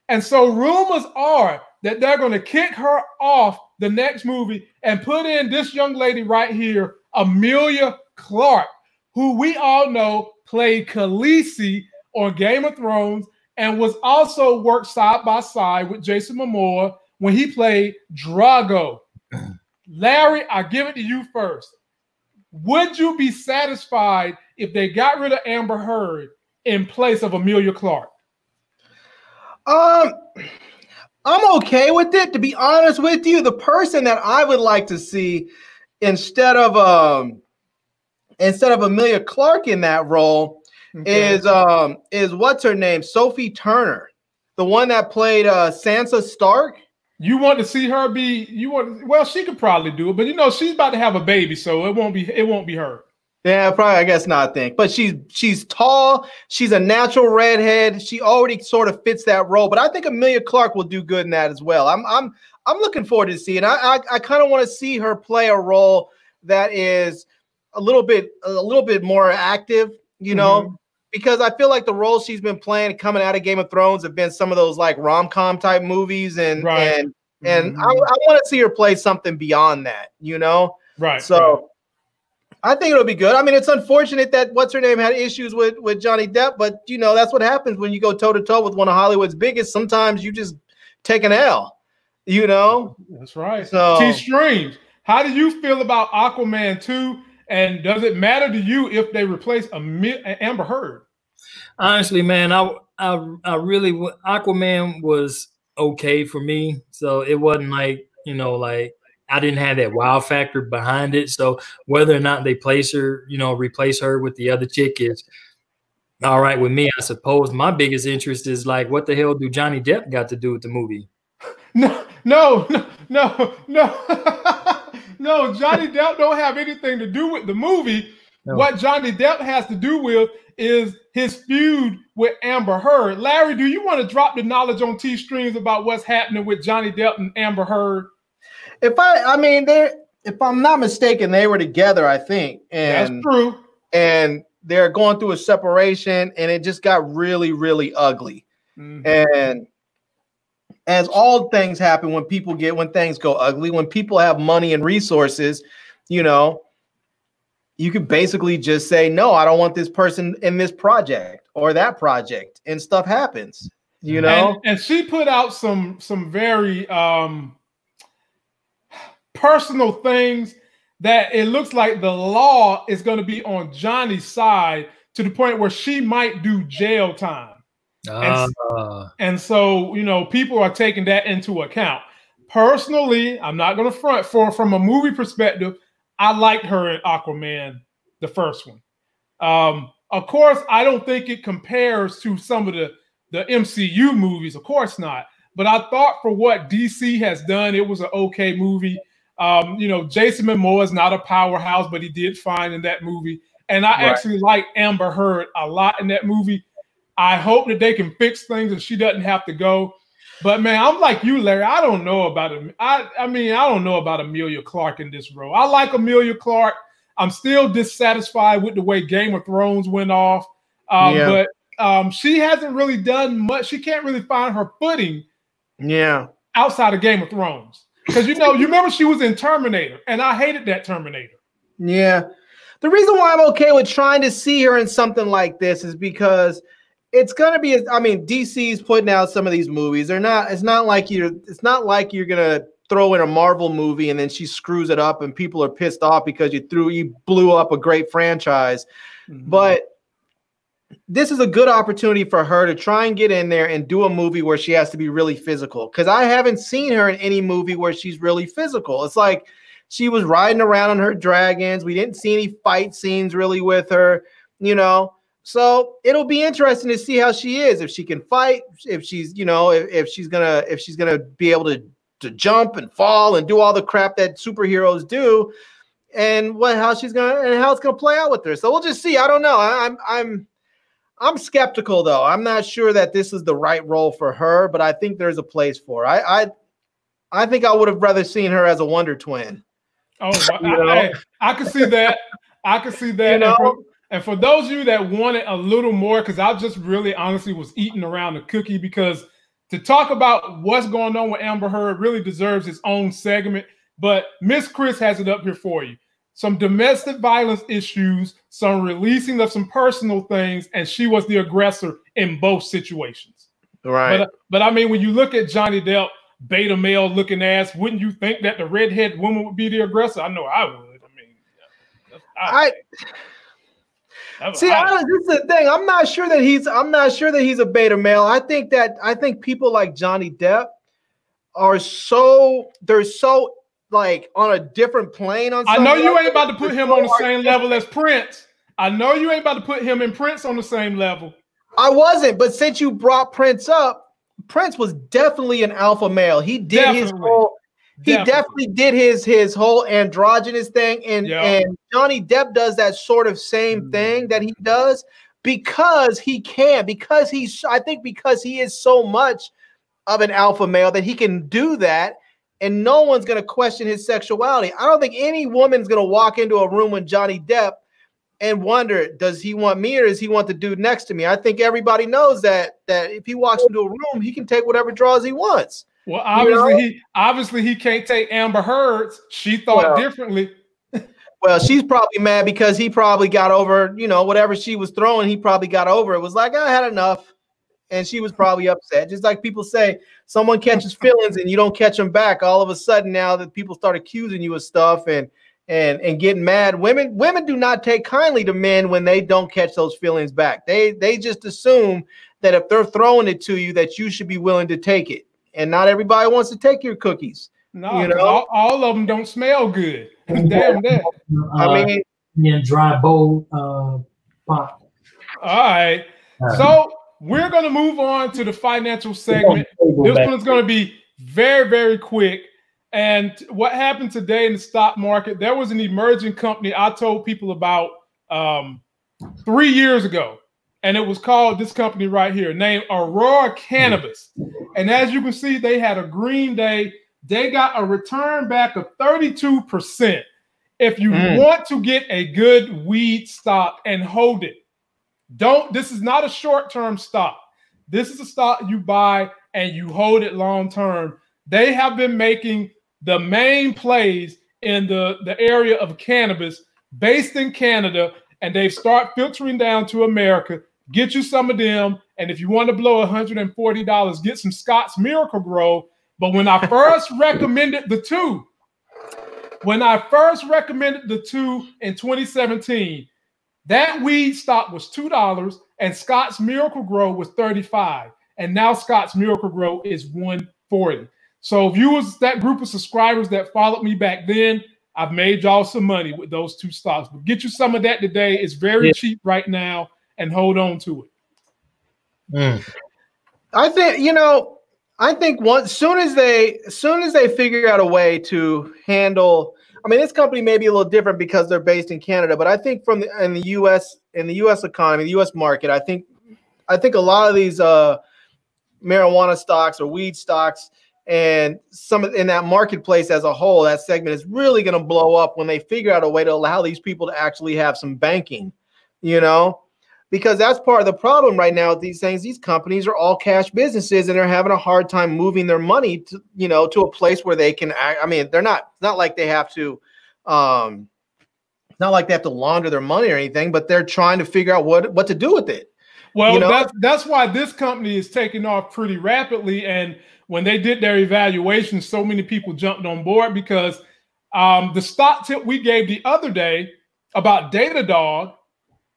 And so rumors are that they're going to kick her off the next movie and put in this young lady right here, Emilia Clarke, who we all know played Khaleesi on Game of Thrones and was also worked side by side with Jason Momoa when he played Drago. Larry, I give it to you first. Would you be satisfied if they got rid of Amber Heard in place of Emilia Clarke? I'm okay with it. To be honest with you, the person that I would like to see instead of Emilia Clarke in that role is what's her name? Sophie Turner, the one that played Sansa Stark. You want to see her well, she could probably do it, but she's about to have a baby, so it won't be her. Yeah, probably, I guess not, but she's tall, she's a natural redhead, she already sort of fits that role, but I think Emilia Clarke will do good in that as well. I'm looking forward to seeing. I kind of want to see her play a role that is a little bit more active, because I feel like the roles she's been playing coming out of Game of Thrones have been some of those like rom-com type movies, and I want to see her play something beyond that, Right. So I think it'll be good. I mean, it's unfortunate that what's her name had issues with Johnny Depp, but that's what happens when you go toe to toe with one of Hollywood's biggest. Sometimes you just take an L, That's right. So T-Streams, how do you feel about Aquaman 2? And does it matter to you if they replace Amber Heard? Honestly, man, I really Aquaman was okay for me. So it wasn't like, I didn't have that wow factor behind it. So whether or not they replace her with the other chick is all right with me, I suppose. My biggest interest is like, what the hell do Johnny Depp got to do with the movie? No. No, Johnny Depp don't have anything to do with the movie. No. What Johnny Depp has to do with is his feud with Amber Heard. Larry, do you want to drop the knowledge on T-Streams about what's happening with Johnny Depp and Amber Heard? If I'm not mistaken, they were together, I think. And that's true. And they're going through a separation, and it just got really, really ugly. Mm-hmm. And as all things happen when things go ugly, when people have money and resources, you could basically just say, no, I don't want this person in this project or that project, and stuff happens, And she put out some very personal things that it looks like the law is going to be on Johnny's side to the point where she might do jail time. And so, people are taking that into account. Personally, I'm not going to front from a movie perspective. I liked her in Aquaman, the first one. Of course, I don't think it compares to some of the MCU movies. Of course not. But I thought for what DC has done, it was an okay movie. Jason Momoa is not a powerhouse, but he did fine in that movie. And I actually like Amber Heard a lot in that movie. I hope that they can fix things and she doesn't have to go. But man, I'm like you, Larry. I don't know about him. I don't know about Emilia Clarke in this role. I like Emilia Clarke. I'm still dissatisfied with the way Game of Thrones went off. But she hasn't really done much. She can't really find her footing. Yeah. Outside of Game of Thrones. Because you remember she was in Terminator, and I hated that Terminator. Yeah. The reason why I'm okay with trying to see her in something like this is because it's gonna be. DC's putting out some of these movies. It's not like you're gonna throw in a Marvel movie and then she screws it up and people are pissed off because you blew up a great franchise. Mm-hmm. But this is a good opportunity for her to try and get in there and do a movie where she has to be really physical. Because I haven't seen her in any movie where she's really physical. It's like she was riding around on her dragons. We didn't see any fight scenes really with her, So it'll be interesting to see how she is, if she can fight, if she's, if she's gonna be able to jump and fall and do all the crap that superheroes do, and how it's gonna play out with her. So we'll just see. I don't know. I'm skeptical though. I'm not sure that this is the right role for her, but I think there's a place for her. I think I would have rather seen her as a Wonder Twin. Oh, I can see that. I can see that. And for those of you that wanted a little more, because I just really honestly was eating around the cookie, because to talk about what's going on with Amber Heard really deserves its own segment. But Miss Chris has it up here for you. Some domestic violence issues, some releasing of some personal things, and she was the aggressor in both situations. Right. But I mean, when you look at Johnny Depp, beta male looking ass, wouldn't you think that the redhead woman would be the aggressor? I know I would. See, this is the thing. I'm not sure that he's a beta male. I think people like Johnny Depp are they're so like on a different plane. I know you ain't about to put him on the same level as Prince. I know you ain't about to put him and Prince on the same level. I wasn't, but since you brought Prince up, Prince was definitely an alpha male. He did definitely did his whole androgynous thing, and Johnny Depp does that sort of same thing that he does because he is so much of an alpha male that he can do that, and no one's going to question his sexuality. I don't think any woman's going to walk into a room with Johnny Depp and wonder, does he want me or does he want the dude next to me? I think everybody knows that if he walks into a room, he can take whatever draws he wants. Well, obviously he can't take Amber Heard's. She thought differently. Well, she's probably mad because he probably got over, whatever she was throwing, he probably got over. It was like, I had enough. And she was probably upset. Just like people say, someone catches feelings and you don't catch them back. All of a sudden, now that people start accusing you of stuff and getting mad, women do not take kindly to men when they don't catch those feelings back. They just assume that if they're throwing it to you, that you should be willing to take it. And not everybody wants to take your cookies. No, all of them don't smell good. Damn that. I mean, dry bowl pop. All right. So we're going to move on to the financial segment. This one's going to be very, very quick. And what happened today in the stock market, there was an emerging company I told people about 3 years ago. And it was called, this company right here, named Aurora Cannabis. And as you can see, they had a green day. They got a return back of 32%. If you want to get a good weed stock and hold it, this is not a short-term stock. This is a stock you buy and you hold it long-term. They have been making the main plays in the area of cannabis based in Canada, and they start filtering down to America. Get you some of them, and if you want to blow $140, get some Scott's Miracle Grow. But when I first recommended the two, in 2017, that weed stock was $2 and Scott's Miracle Grow was $35. And now Scott's Miracle Grow is $140. So if you was that group of subscribers that followed me back then, I've made y'all some money with those two stocks. But get you some of that today. It's very cheap right now, and hold on to it. I think soon as they figure out a way to handle, I mean, this company may be a little different because they're based in Canada, but I think in the U.S. economy, the U.S. market, I think a lot of these marijuana stocks or weed stocks and some in that marketplace as a whole, that segment is really going to blow up when they figure out a way to allow these people to actually have some banking, because that's part of the problem right now with these things. These companies are all cash businesses, and they're having a hard time moving their money to a place where they can. I mean, it's not like they have to, launder their money or anything, but they're trying to figure out what to do with it. Well, that's why this company is taking off pretty rapidly. And when they did their evaluation, so many people jumped on board because the stock tip we gave the other day about Datadog,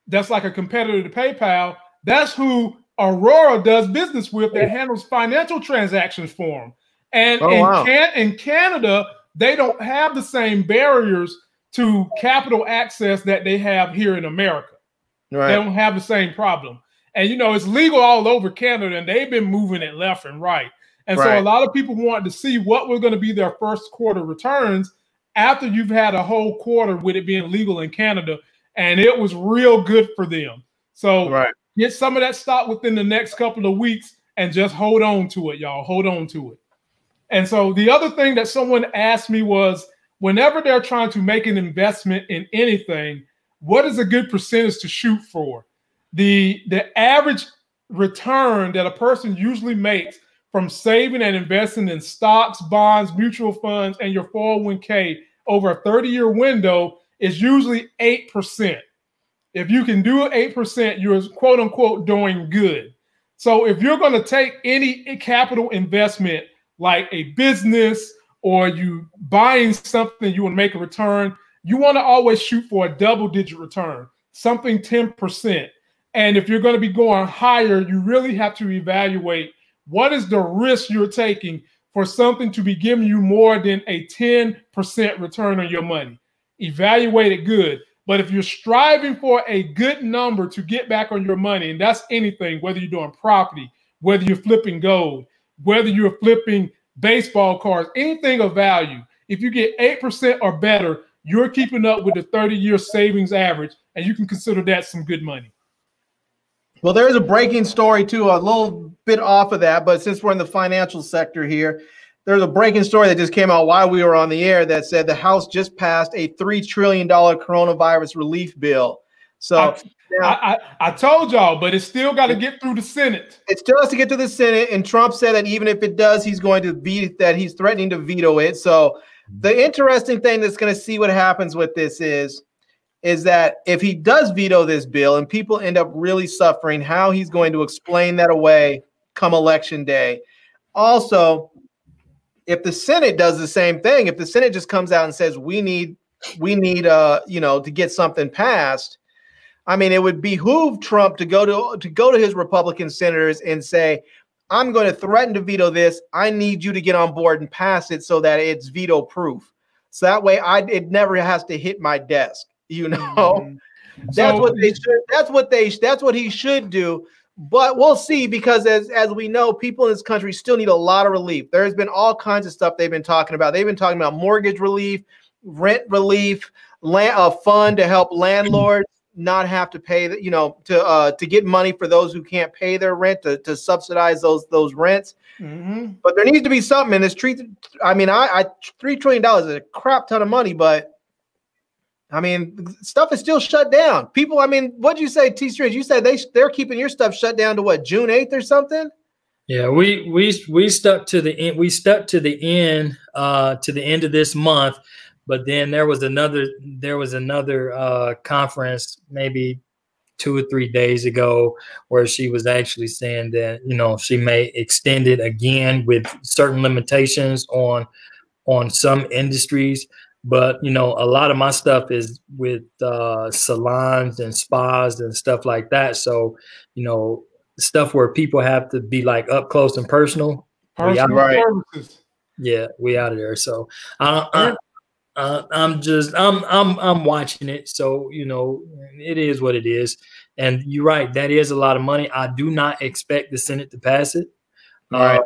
that's like a competitor to PayPal, that's who Aurora does business with, that handles financial transactions for them. And in Canada, they don't have the same barriers to capital access that they have here in America. Right. They don't have the same problem. And, you know, it's legal all over Canada, and they've been moving it left and right. And so a lot of people wanted to see what were going to be their first quarter returns after you've had a whole quarter with it being legal in Canada. And it was real good for them. So get some of that stock within the next couple of weeks and just hold on to it, y'all. Hold on to it. And so the other thing that someone asked me was, whenever they're trying to make an investment in anything, what is a good percentage to shoot for? The average return that a person usually makes from saving and investing in stocks, bonds, mutual funds, and your 401k over a 30-year window is usually 8%. If you can do 8%, you're quote unquote doing good. So if you're going to take any capital investment like a business or you buying something, you want to make a return, you want to always shoot for a double-digit return, something 10%. And if you're going to be going higher, you really have to evaluate what is the risk you're taking for something to be giving you more than a 10% return on your money. Evaluate it good. But if you're striving for a good number to get back on your money, and that's anything, whether you're doing property, whether you're flipping gold, whether you're flipping baseball cards, anything of value, if you get 8% or better, you're keeping up with the 30-year savings average, and you can consider that some good money. Well, there's a breaking story, too, a little bit off of that, but since we're in the financial sector here, there's a breaking story that just came out while we were on the air that said the House just passed a $3 trillion coronavirus relief bill. So I told y'all, but it's still got to get through the Senate. It still has to get to the Senate, and Trump said that even if it does, he's going to veto that. He's threatening to veto it. So the interesting thing that's going to see what happens with this is that if he does veto this bill and people end up really suffering, how he's going to explain that away come election day. Also, if the Senate does the same thing, if the Senate just comes out and says we need to get something passed, I mean, it would behoove Trump to go to his Republican senators and say, I'm going to threaten to veto this. I need you to get on board and pass it so that it's veto proof. So that way it never has to hit my desk. You know, that's what they should. That's what he should do. But we'll see, because as we know, people in this country still need a lot of relief. There's been all kinds of stuff they've been talking about. They've been talking about mortgage relief, rent relief, a fund to help landlords not have to pay, to get money for those who can't pay their rent, to subsidize those rents. But there needs to be something in this $3 trillion is a crap ton of money, but I mean, stuff is still shut down. People, I mean, what'd you say, T-Street? You said they're keeping your stuff shut down to what, June 8th or something? Yeah, we stuck to the end. We stuck to the end of this month, but then there was another conference maybe 2 or 3 days ago where she was actually saying that she may extend it again with certain limitations on some industries. But, a lot of my stuff is with salons and spas and stuff like that. So, stuff where people have to be like up close and personal. Services. Yeah, we out of there. So I'm watching it. So, it is what it is. And you're right. That is a lot of money. I do not expect the Senate to pass it. Right.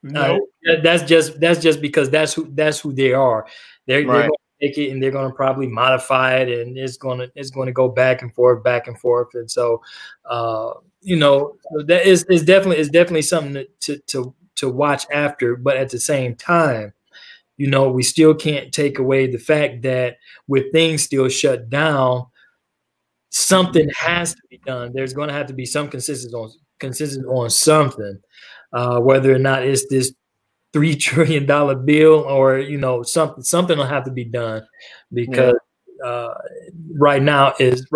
That's just because that's who they are. They're going to take it and they're going to probably modify it, and it's going to go back and forth. And so, that is definitely something to watch after. But at the same time, we still can't take away the fact that with things still shut down, something has to be done. There's going to have to be some consistency on something, whether or not it's this $3 trillion bill or something will have to be done, because right now is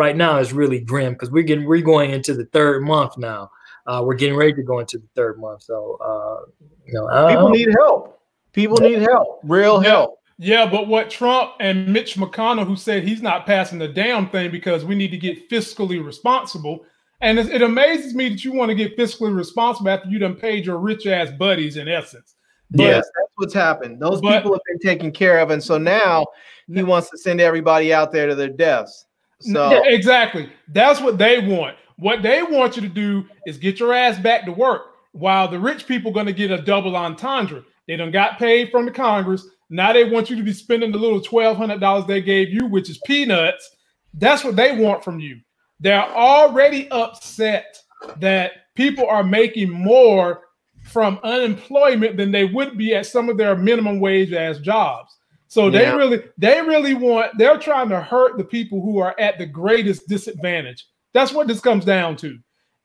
really grim, because we're going into the third month now. We're getting ready to go into the third month. So people need help. People need help. Real help. Yeah, but what Trump and Mitch McConnell, who said he's not passing the damn thing because we need to get fiscally responsible. And it amazes me that you want to get fiscally responsible after you done paid your rich ass buddies, in essence. Yes, that's what's happened. Those people have been taken care of, and so now he wants to send everybody out there to their deaths. So yeah, exactly. That's what they want. What they want you to do is get your ass back to work, while the rich people are going to get a double entendre. They done got paid from the Congress. Now they want you to be spending the little $1,200 they gave you, which is peanuts. That's what they want from you. They're already upset that people are making more from unemployment than they would be at some of their minimum wage ass jobs. So they really want, they're trying to hurt the people who are at the greatest disadvantage. That's what this comes down to.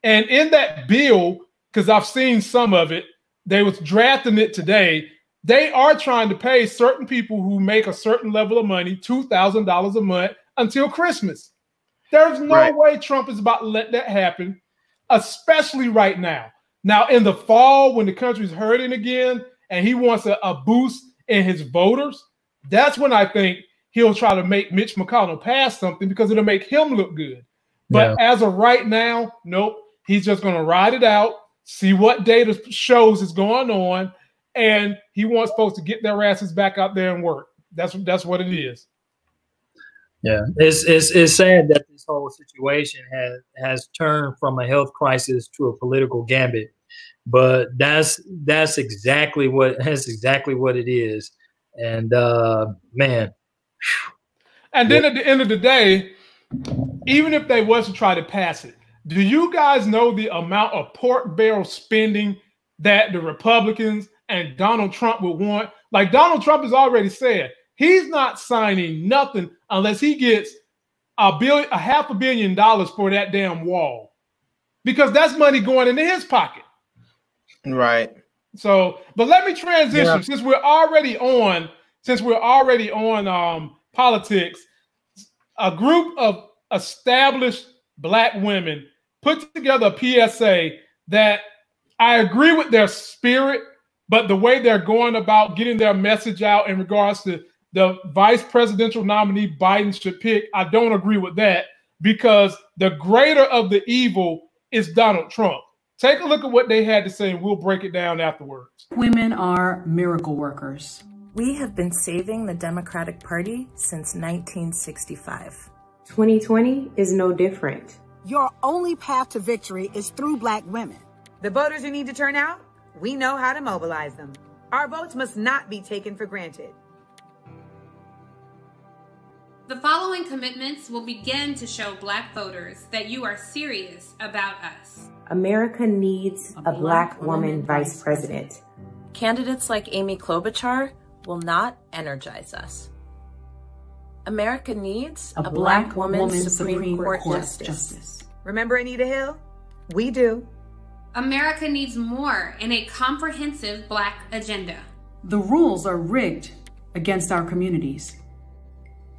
And in that bill, because I've seen some of it, they was drafting it today. They are trying to pay certain people who make a certain level of money $2,000 a month until Christmas. There's no way Trump is about to let that happen, especially right now. Now, in the fall, when the country's hurting again and he wants a boost in his voters, that's when I think he'll try to make Mitch McConnell pass something, because it'll make him look good. But as of right now, nope. He's just going to ride it out, see what data shows is going on, and he wants folks to get their asses back out there and work. That's what it is. Yeah, it's sad that this whole situation has turned from a health crisis to a political gambit, but that's exactly what it is. And man, and then at the end of the day, even if they was to try to pass it, do you guys know the amount of pork barrel spending that the Republicans and Donald Trump would want? Like, Donald Trump has already said he's not signing nothing unless he gets $500 million for that damn wall, because that's money going into his pocket. Right. So, but let me transition since we're already on politics. A group of established Black women put together a PSA that I agree with their spirit, but the way they're going about getting their message out in regards to the vice presidential nominee Biden should pick, I don't agree with that, because the greater of the evil is Donald Trump. Take a look at what they had to say, and we'll break it down afterwards. Women are miracle workers. We have been saving the Democratic Party since 1965. 2020 is no different. Your only path to victory is through Black women. The voters who need to turn out, we know how to mobilize them. Our votes must not be taken for granted. The following commitments will begin to show Black voters that you are serious about us. America needs a Black woman vice president. Candidates like Amy Klobuchar will not energize us. America needs a Black woman Supreme Court Justice. Remember Anita Hill? We do. America needs more in a comprehensive Black agenda. The rules are rigged against our communities.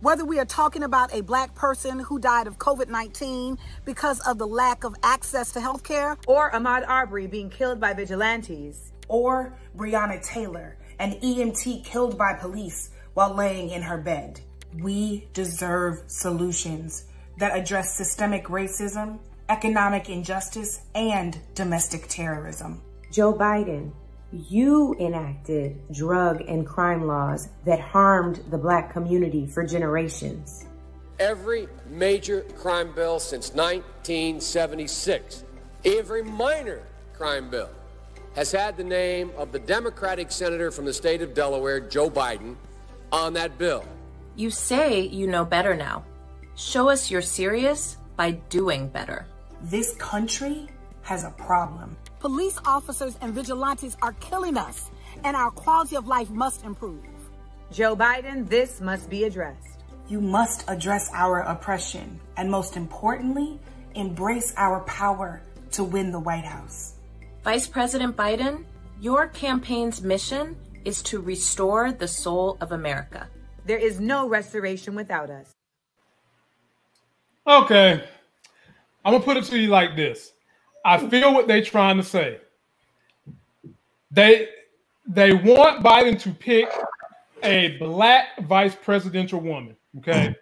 Whether we are talking about a Black person who died of COVID-19 because of the lack of access to health care, or Ahmaud Arbery being killed by vigilantes, or Breonna Taylor, an EMT killed by police while laying in her bed. We deserve solutions that address systemic racism, economic injustice, and domestic terrorism. Joe Biden, you enacted drug and crime laws that harmed the Black community for generations. Every major crime bill since 1976, every minor crime bill has had the name of the Democratic senator from the state of Delaware, Joe Biden, on that bill. You say you know better now. Show us you're serious by doing better. This country has a problem. Police officers and vigilantes are killing us, and our quality of life must improve. Joe Biden, this must be addressed. You must address our oppression, and most importantly, embrace our power to win the White House. Vice President Biden, your campaign's mission is to restore the soul of America. There is no restoration without us. Okay. I'm going to put it to you like this. I feel what they're trying to say. They want Biden to pick a Black vice presidential woman, okay?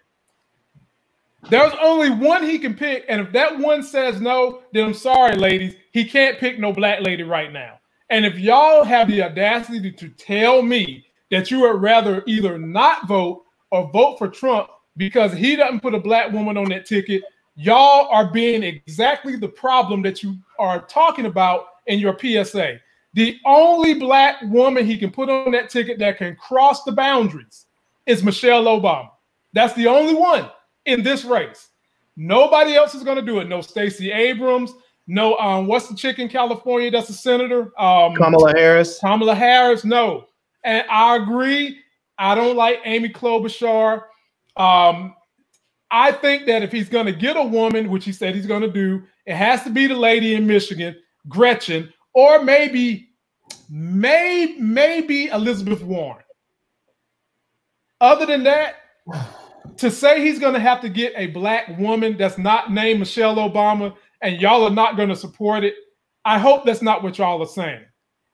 There's only one he can pick, and if that one says no, then I'm sorry, ladies. He can't pick no Black lady right now. And if y'all have the audacity to tell me that you would rather either not vote or vote for Trump, because he doesn't put a black woman on that ticket. Y'all are being exactly the problem that you are talking about in your PSA. The only black woman he can put on that ticket that can cross the boundaries is Michelle Obama. That's the only one in this race. Nobody else is going to do it. No Stacey Abrams. No, what's the chick in California that's a senator? Kamala Harris. Kamala Harris, no. And I agree. I don't like Amy Klobuchar. I think that if he's going to get a woman, which he said he's going to do, it has to be the lady in Michigan, Gretchen, or maybe Elizabeth Warren. Other than that, to say he's going to have to get a black woman that's not named Michelle Obama and y'all are not going to support it, I hope that's not what y'all are saying.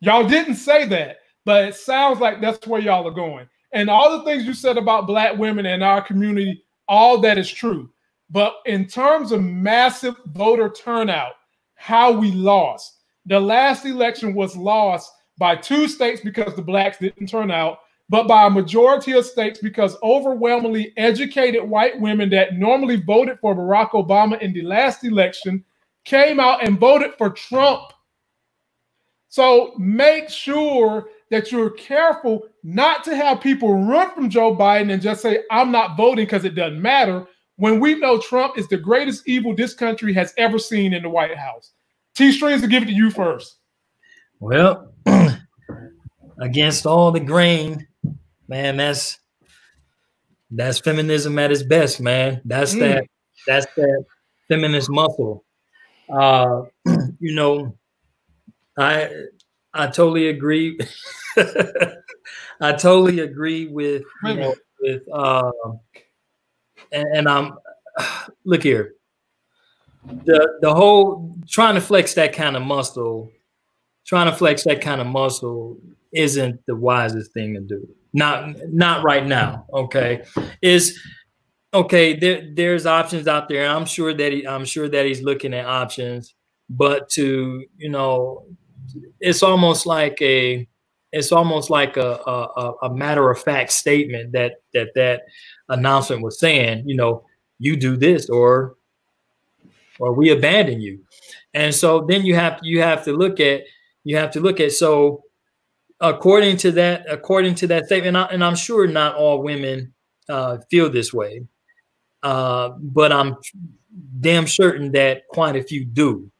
Y'all didn't say that, but it sounds like that's where y'all are going. And all the things you said about black women in our community, all that is true. But in terms of massive voter turnout, how we lost. The last election was lost by 2 states because the blacks didn't turn out, but by a majority of states because overwhelmingly educated white women that normally voted for Barack Obama in the last election came out and voted for Trump. So make sure that you're careful not to have people run from Joe Biden and just say, I'm not voting because it doesn't matter, when we know Trump is the greatest evil this country has ever seen in the White House. T-Strings, will give it to you first. Well, against all the grain, man, that's feminism at its best, man. That's that feminist muscle. You know, I totally agree. I totally agree with, you know, with and I'm look here. The whole trying to flex that kind of muscle isn't the wisest thing to do. Not right now. Okay. There's options out there. I'm sure that he's looking at options, but to, you know, it's almost like a matter of fact statement that announcement was saying, you know, you do this or we abandon you. And so then you have to look at so according to that statement, and I'm sure not all women feel this way, but I'm damn certain that quite a few do.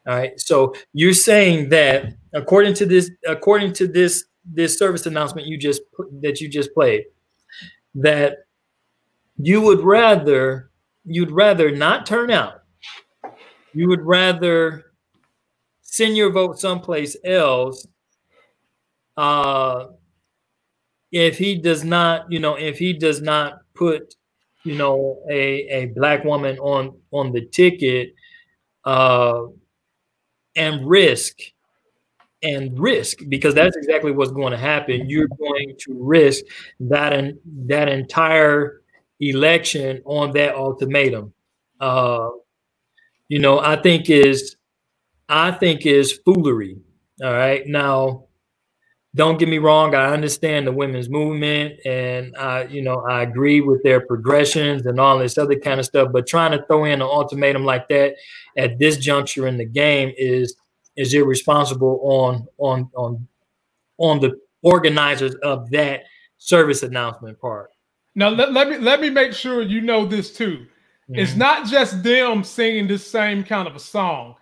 All right. So you're saying that according to this service announcement you just played, that you'd rather not turn out. You would rather send your vote someplace else if he does not put, you know, a black woman on the ticket, and risk, because that's exactly what's going to happen. You're going to risk that entire election on that ultimatum. You know, I think is foolery. All right. Now, don't get me wrong. I understand the women's movement, and I agree with their progressions and all this other kind of stuff. But trying to throw in an ultimatum like that at this juncture in the game is irresponsible on the organizers of that service announcement part. Now let me make sure you know this too. Mm-hmm. It's not just them singing this same kind of a song.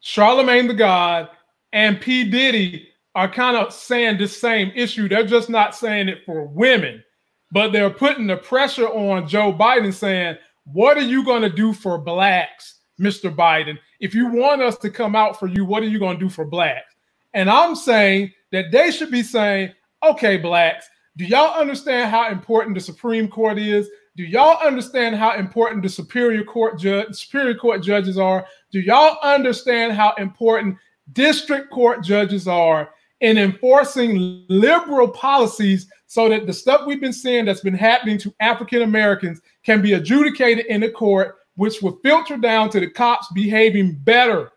Charlemagne the God and P. Diddy are kind of saying this same issue. They're just not saying it for women, but they're putting the pressure on Joe Biden saying, what are you going to do for blacks, Mr. Biden? If you want us to come out for you, what are you going to do for blacks? And I'm saying that they should be saying, okay, blacks, do y'all understand how important the Supreme Court is? Do y'all understand how important the Superior Court judges are? Do y'all understand how important district court judges are in enforcing liberal policies so that the stuff we've been seeing that's been happening to African Americans can be adjudicated in the court, which will filter down to the cops behaving better?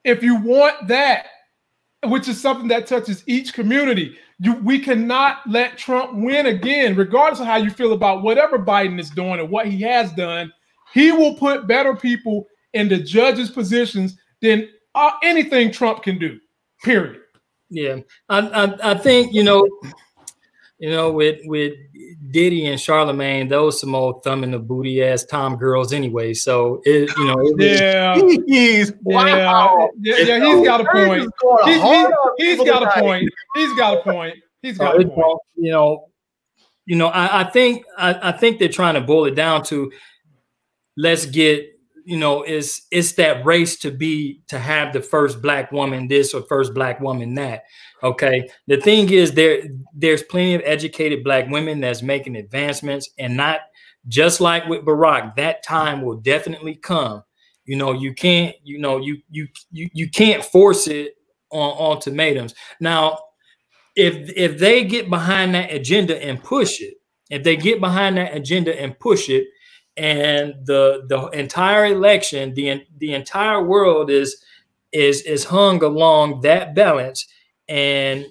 If you want that, which is something that touches each community. We cannot let Trump win again, regardless of how you feel about whatever Biden is doing and what he has done. He will put better people in the judges' positions than anything Trump can do, period. Yeah, I think, with Diddy and Charlemagne, those some old thumb in the booty ass Tom girls anyway. So he's wow. Yeah, he's got a point. He's got a point. He's got a point. He's got a point. I think they're trying to boil it down to, let's get, it's that race to have the first black woman this or first black woman that. Okay. The thing is, there's plenty of educated black women that's making advancements, and not just like with Barack, that time will definitely come. You can't, you can't force it on ultimatums. Now, if they get behind that agenda and push it, and the entire election, the entire world is hung along that balance, and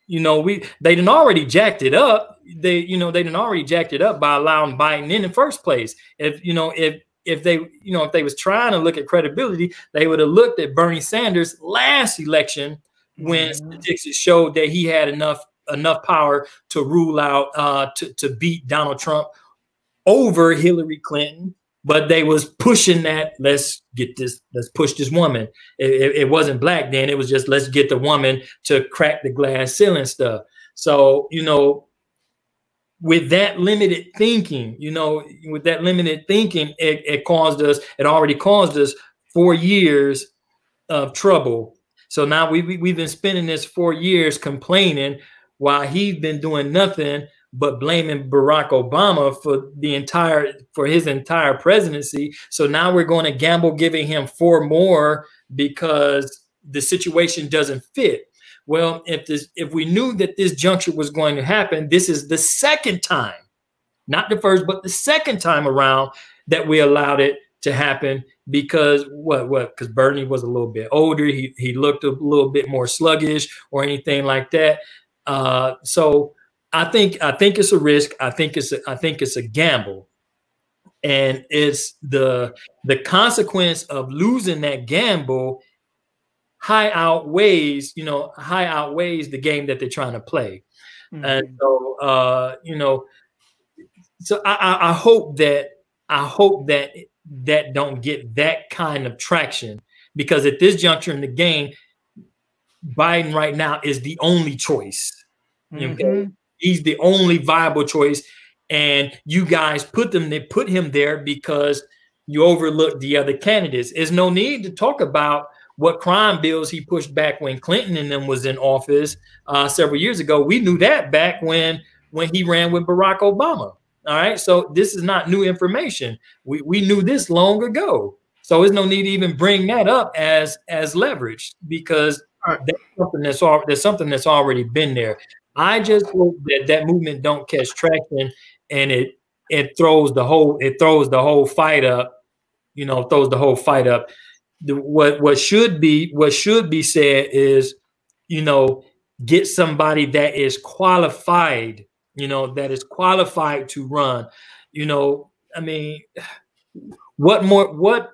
they done already jacked it up. They done already jacked it up by allowing Biden in the first place. If they was trying to look at credibility, they would have looked at Bernie Sanders last election when statistics showed that he had enough power to rule out to beat Donald Trump over Hillary Clinton. But they was pushing that, let's push this woman. It wasn't black then. It was just, let's get the woman to crack the glass ceiling stuff. So, with that limited thinking, it already caused us 4 years of trouble. So now we've been spending this 4 years complaining while he's been doing nothing but blaming Barack Obama for his entire presidency. So now we're going to gamble giving him 4 more because the situation doesn't fit. Well, if we knew that this juncture was going to happen, this is the second time, not the first, but the second time around that we allowed it to happen, because because Bernie was a little bit older. He looked a little bit more sluggish or anything like that. So I think it's a risk. I think it's a gamble, and it's the consequence of losing that gamble high outweighs the game that they're trying to play. Mm-hmm. And so so I hope that don't get that kind of traction, because at this juncture in the game, Biden right now is the only choice. Mm-hmm. Okay? He's the only viable choice, and you guys put him there because you overlooked the other candidates. There's no need to talk about what crime bills he pushed back when Clinton and them was in office several years ago. We knew that back when he ran with Barack Obama. All right, so this is not new information. We knew this long ago. So there's no need to even bring that up as leverage, because that's something that's already been there. I just hope that movement don't catch traction, and it throws the whole fight up. Throws the whole fight up. What should be said is, get somebody that is qualified. That is qualified to run. I mean, what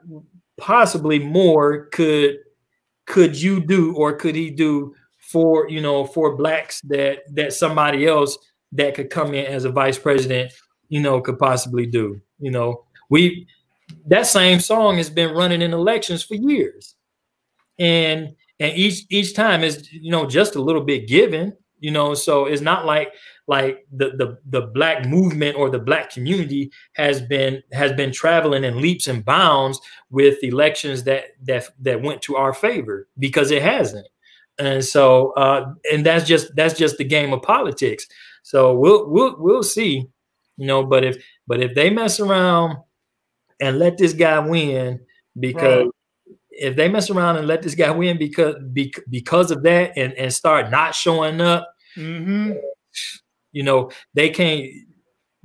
possibly more could you do, or could he do for blacks that somebody else that could come in as a vice president, could possibly do? That same song has been running in elections for years, and each time is just a little bit given, so it's not like the black movement or the black community has been traveling in leaps and bounds with elections that went to our favor, because it hasn't. And so and that's just the game of politics. So we'll see, but if they mess around and let this guy win, because if they mess around and let this guy win because of that, and start not showing up, mm-hmm. They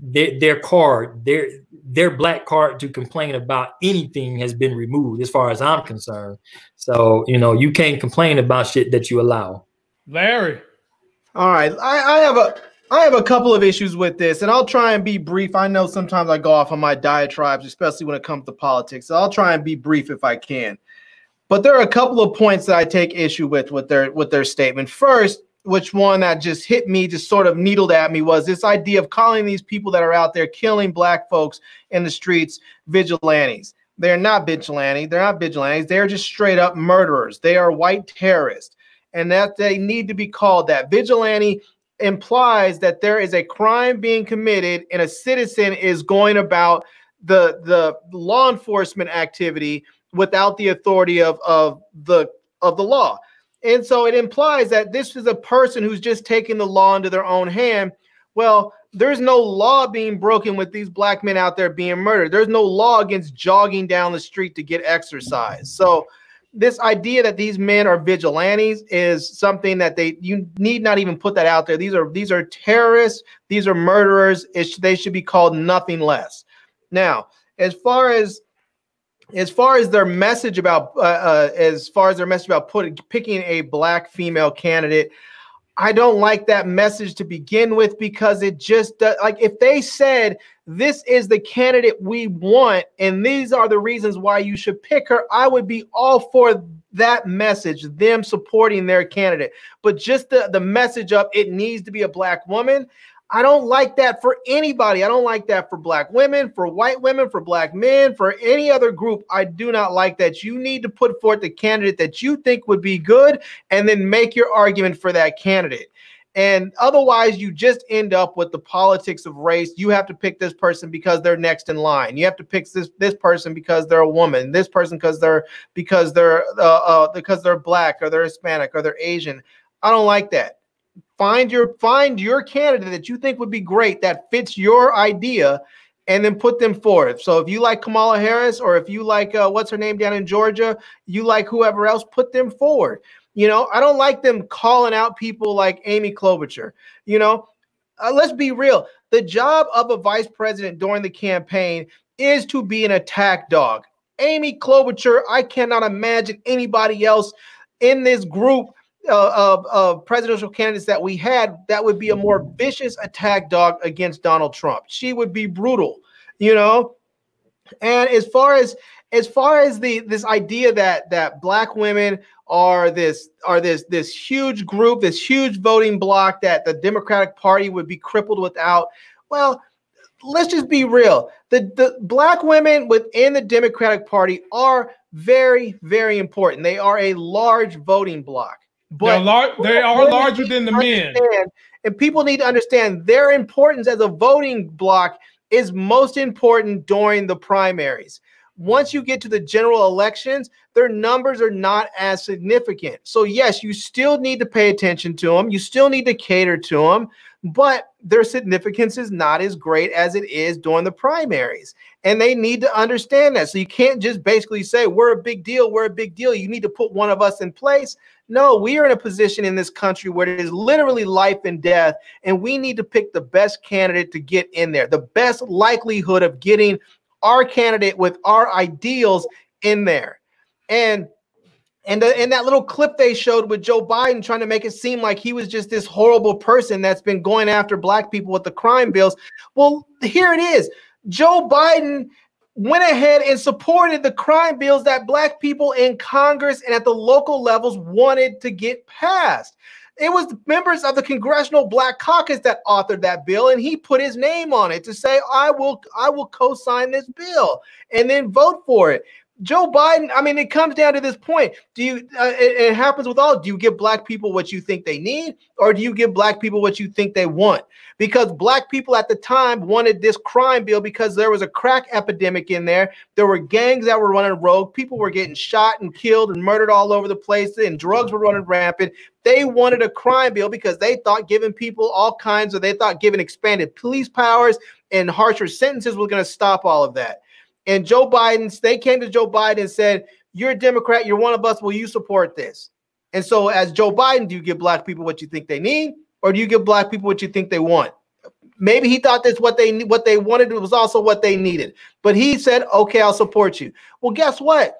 their black card to complain about anything has been removed, as far as I'm concerned. So, you know, you can't complain about shit that you allow. Larry. All right. I have a couple of issues with this, and I'll try and be brief. I know sometimes I go off on my diatribes, especially when it comes to politics. So I'll try and be brief if I can. But there are a couple of points that I take issue with their statement. First, which one that just hit me, just sort of needled at me, was this idea of calling these people that are out there killing black folks in the streets vigilantes. They're not vigilantes. They're not vigilantes. They're just straight up murderers. They are white terrorists, and that they need to be called that. Vigilante implies that there is a crime being committed and a citizen is going about the law enforcement activity without the authority of the law. And so it implies that this is a person who's just taking the law into their own hand. Well, there's no law being broken with these black men out there being murdered. There's no law against jogging down the street to get exercise. So this idea that these men are vigilantes is something that you need not even put that out there. These are terrorists. These are murderers. They should be called nothing less. Now, as far as their message about picking a black female candidate, I don't like that message to begin with, because it just like, if they said this is the candidate we want and these are the reasons why you should pick her, I would be all for that message, them supporting their candidate. But just the message of it needs to be a black woman, I don't like that for anybody. I don't like that for black women, for white women, for black men, for any other group. I do not like that. You need to put forth the candidate that you think would be good and then make your argument for that candidate. And otherwise, you just end up with the politics of race. You have to pick this person because they're next in line. You have to pick this person because they're a woman. This person because they're black, or they're Hispanic, or they're Asian. I don't like that. Find your candidate that you think would be great, that fits your idea, and then put them forth. So if you like Kamala Harris, or if you like what's her name down in Georgia, you like whoever else, put them forward. You know, I don't like them calling out people like Amy Klobuchar. You know, let's be real. The job of a vice president during the campaign is to be an attack dog. Amy Klobuchar, I cannot imagine anybody else in this group of presidential candidates that we had that would be a more vicious attack dog against Donald Trump. She would be brutal, you know. And as far as this idea that black women are this huge group, this huge voting bloc that the Democratic Party would be crippled without, well, let's just be real. The black women within the Democratic Party are very, very important. They are a large voting bloc. But they are larger than the men. And people need to understand their importance as a voting bloc is most important during the primaries. Once you get to the general elections, their numbers are not as significant. So yes, you still need to pay attention to them. You still need to cater to them, but their significance is not as great as it is during the primaries. And they need to understand that. So you can't just basically say, we're a big deal, we're a big deal. You need to put one of us in place. No, we are in a position in this country where it is literally life and death, and we need to pick the best candidate to get in there, the best likelihood of getting our candidate with our ideals in there. And that little clip they showed with Joe Biden trying to make it seem like he was just this horrible person that's been going after black people with the crime bills. Well, here it is. Joe Biden went ahead and supported the crime bills that black people in Congress and at the local levels wanted to get passed. It was members of the Congressional Black Caucus that authored that bill, and he put his name on it to say, I will co-sign this bill and then vote for it. Joe Biden, I mean, it comes down to this point. It happens with all, do you give black people what you think they need, or do you give black people what you think they want? Because black people at the time wanted this crime bill because there was a crack epidemic in there. There were gangs that were running rogue. People were getting shot and killed and murdered all over the place, and drugs were running rampant. They wanted a crime bill because they thought giving people all kinds of, they thought giving expanded police powers and harsher sentences was going to stop all of that. And Joe Biden, they came to Joe Biden and said, you're a Democrat, you're one of us, will you support this? And so as Joe Biden, do you give black people what you think they need, or do you give black people what you think they want? Maybe he thought that's what they wanted was also what they needed. But he said, okay, I'll support you. Well, guess what?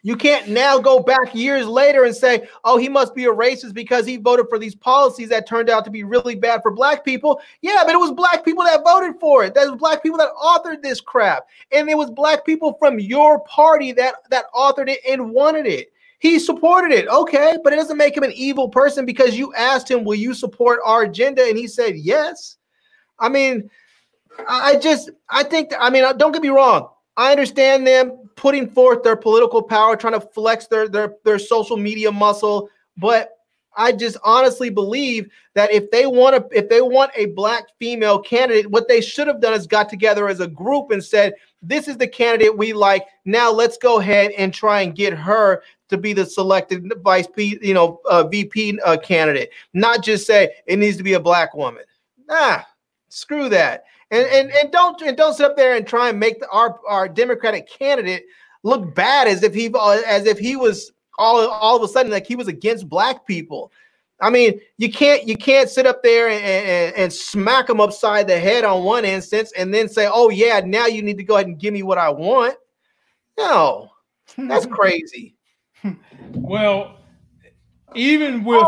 You can't now go back years later and say, oh, he must be a racist because he voted for these policies that turned out to be really bad for black people. Yeah, but it was black people that voted for it. That was black people that authored this crap. And it was black people from your party that authored it and wanted it. He supported it. Okay, but it doesn't make him an evil person because you asked him, will you support our agenda? And he said, yes. I mean, I think, don't get me wrong. I understand them putting forth their political power, trying to flex their social media muscle. But I just honestly believe that if they want a black female candidate, what they should have done is got together as a group and said, this is the candidate we like. Now let's go ahead and try and get her to be the selected VP candidate, not just say it needs to be a black woman. Screw that. And don't sit up there and try and make our Democratic candidate look bad as if he was all of a sudden like he was against black people. I mean, you can't sit up there and smack them upside the head on one instance and then say, oh yeah, now you need to go ahead and give me what I want. No, that's crazy. Well, even with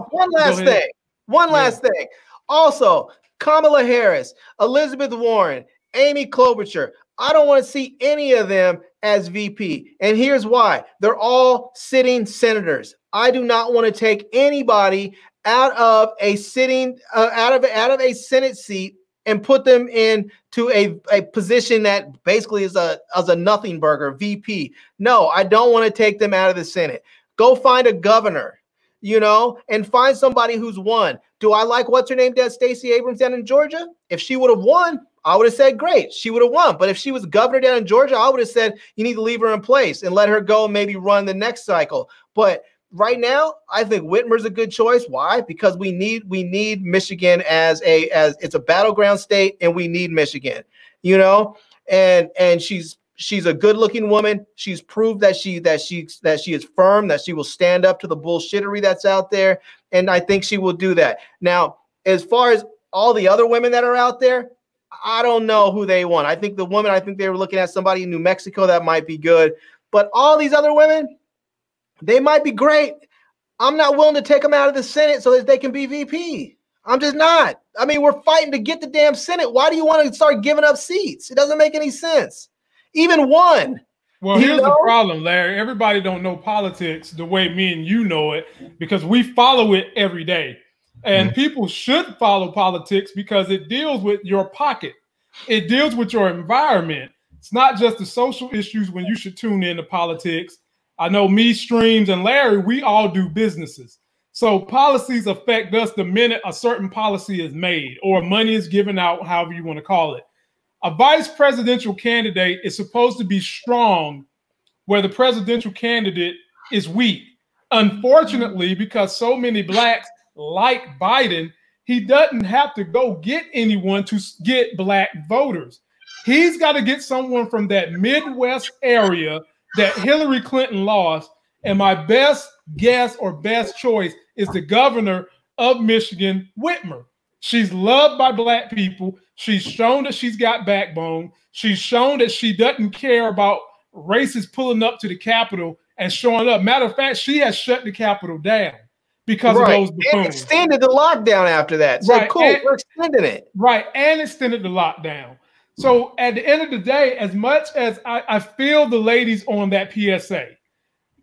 one last thing. Also, Kamala Harris, Elizabeth Warren, Amy Klobuchar. I don't want to see any of them as VP. And here's why. They're all sitting senators. I do not want to take anybody out of a sitting out of a Senate seat and put them into a position that basically is a nothing burger, VP. No, I don't want to take them out of the Senate. Go find a governor, and find somebody who's won. Do I like what's her name, Stacey Abrams down in Georgia? If she would have won, I would have said, great, she would have won. But if she was governor down in Georgia, I would have said, you need to leave her in place and let her go and maybe run the next cycle. But right now, I think Whitmer's a good choice. Why? Because we need Michigan as it's a battleground state, and we need Michigan, and she's a good-looking woman. She's proved that she is firm, that she will stand up to the bullshittery that's out there, and I think she will do that. Now, as far as all the other women that are out there, I don't know who they want. I think they were looking at somebody in New Mexico that might be good, but all these other women, they might be great. I'm not willing to take them out of the Senate so that they can be VP. I'm just not. I mean, we're fighting to get the damn Senate. Why do you want to start giving up seats? It doesn't make any sense. Even one. Well, here's the problem, Larry. Everybody don't know politics the way me and you know it because we follow it every day. And people should follow politics because it deals with your pocket. It deals with your environment. It's not just the social issues when you should tune into politics. I know me, Streams, and Larry, we all do businesses. So policies affect us the minute a certain policy is made or money is given out, however you want to call it. A vice presidential candidate is supposed to be strong where the presidential candidate is weak. Unfortunately, because so many blacks like Biden, he doesn't have to go get anyone to get black voters. He's got to get someone from that Midwest area that Hillary Clinton lost. And my best guess or best choice is the governor of Michigan, Whitmer. She's loved by black people. She's shown that she's got backbone. She's shown that she doesn't care about racists pulling up to the Capitol and showing up. Matter of fact, she has shut the Capitol down because of those buffoons. And extended the lockdown after that. So cool, we're extending it. Right, and extended the lockdown. So at the end of the day, as much as I feel the ladies on that PSA,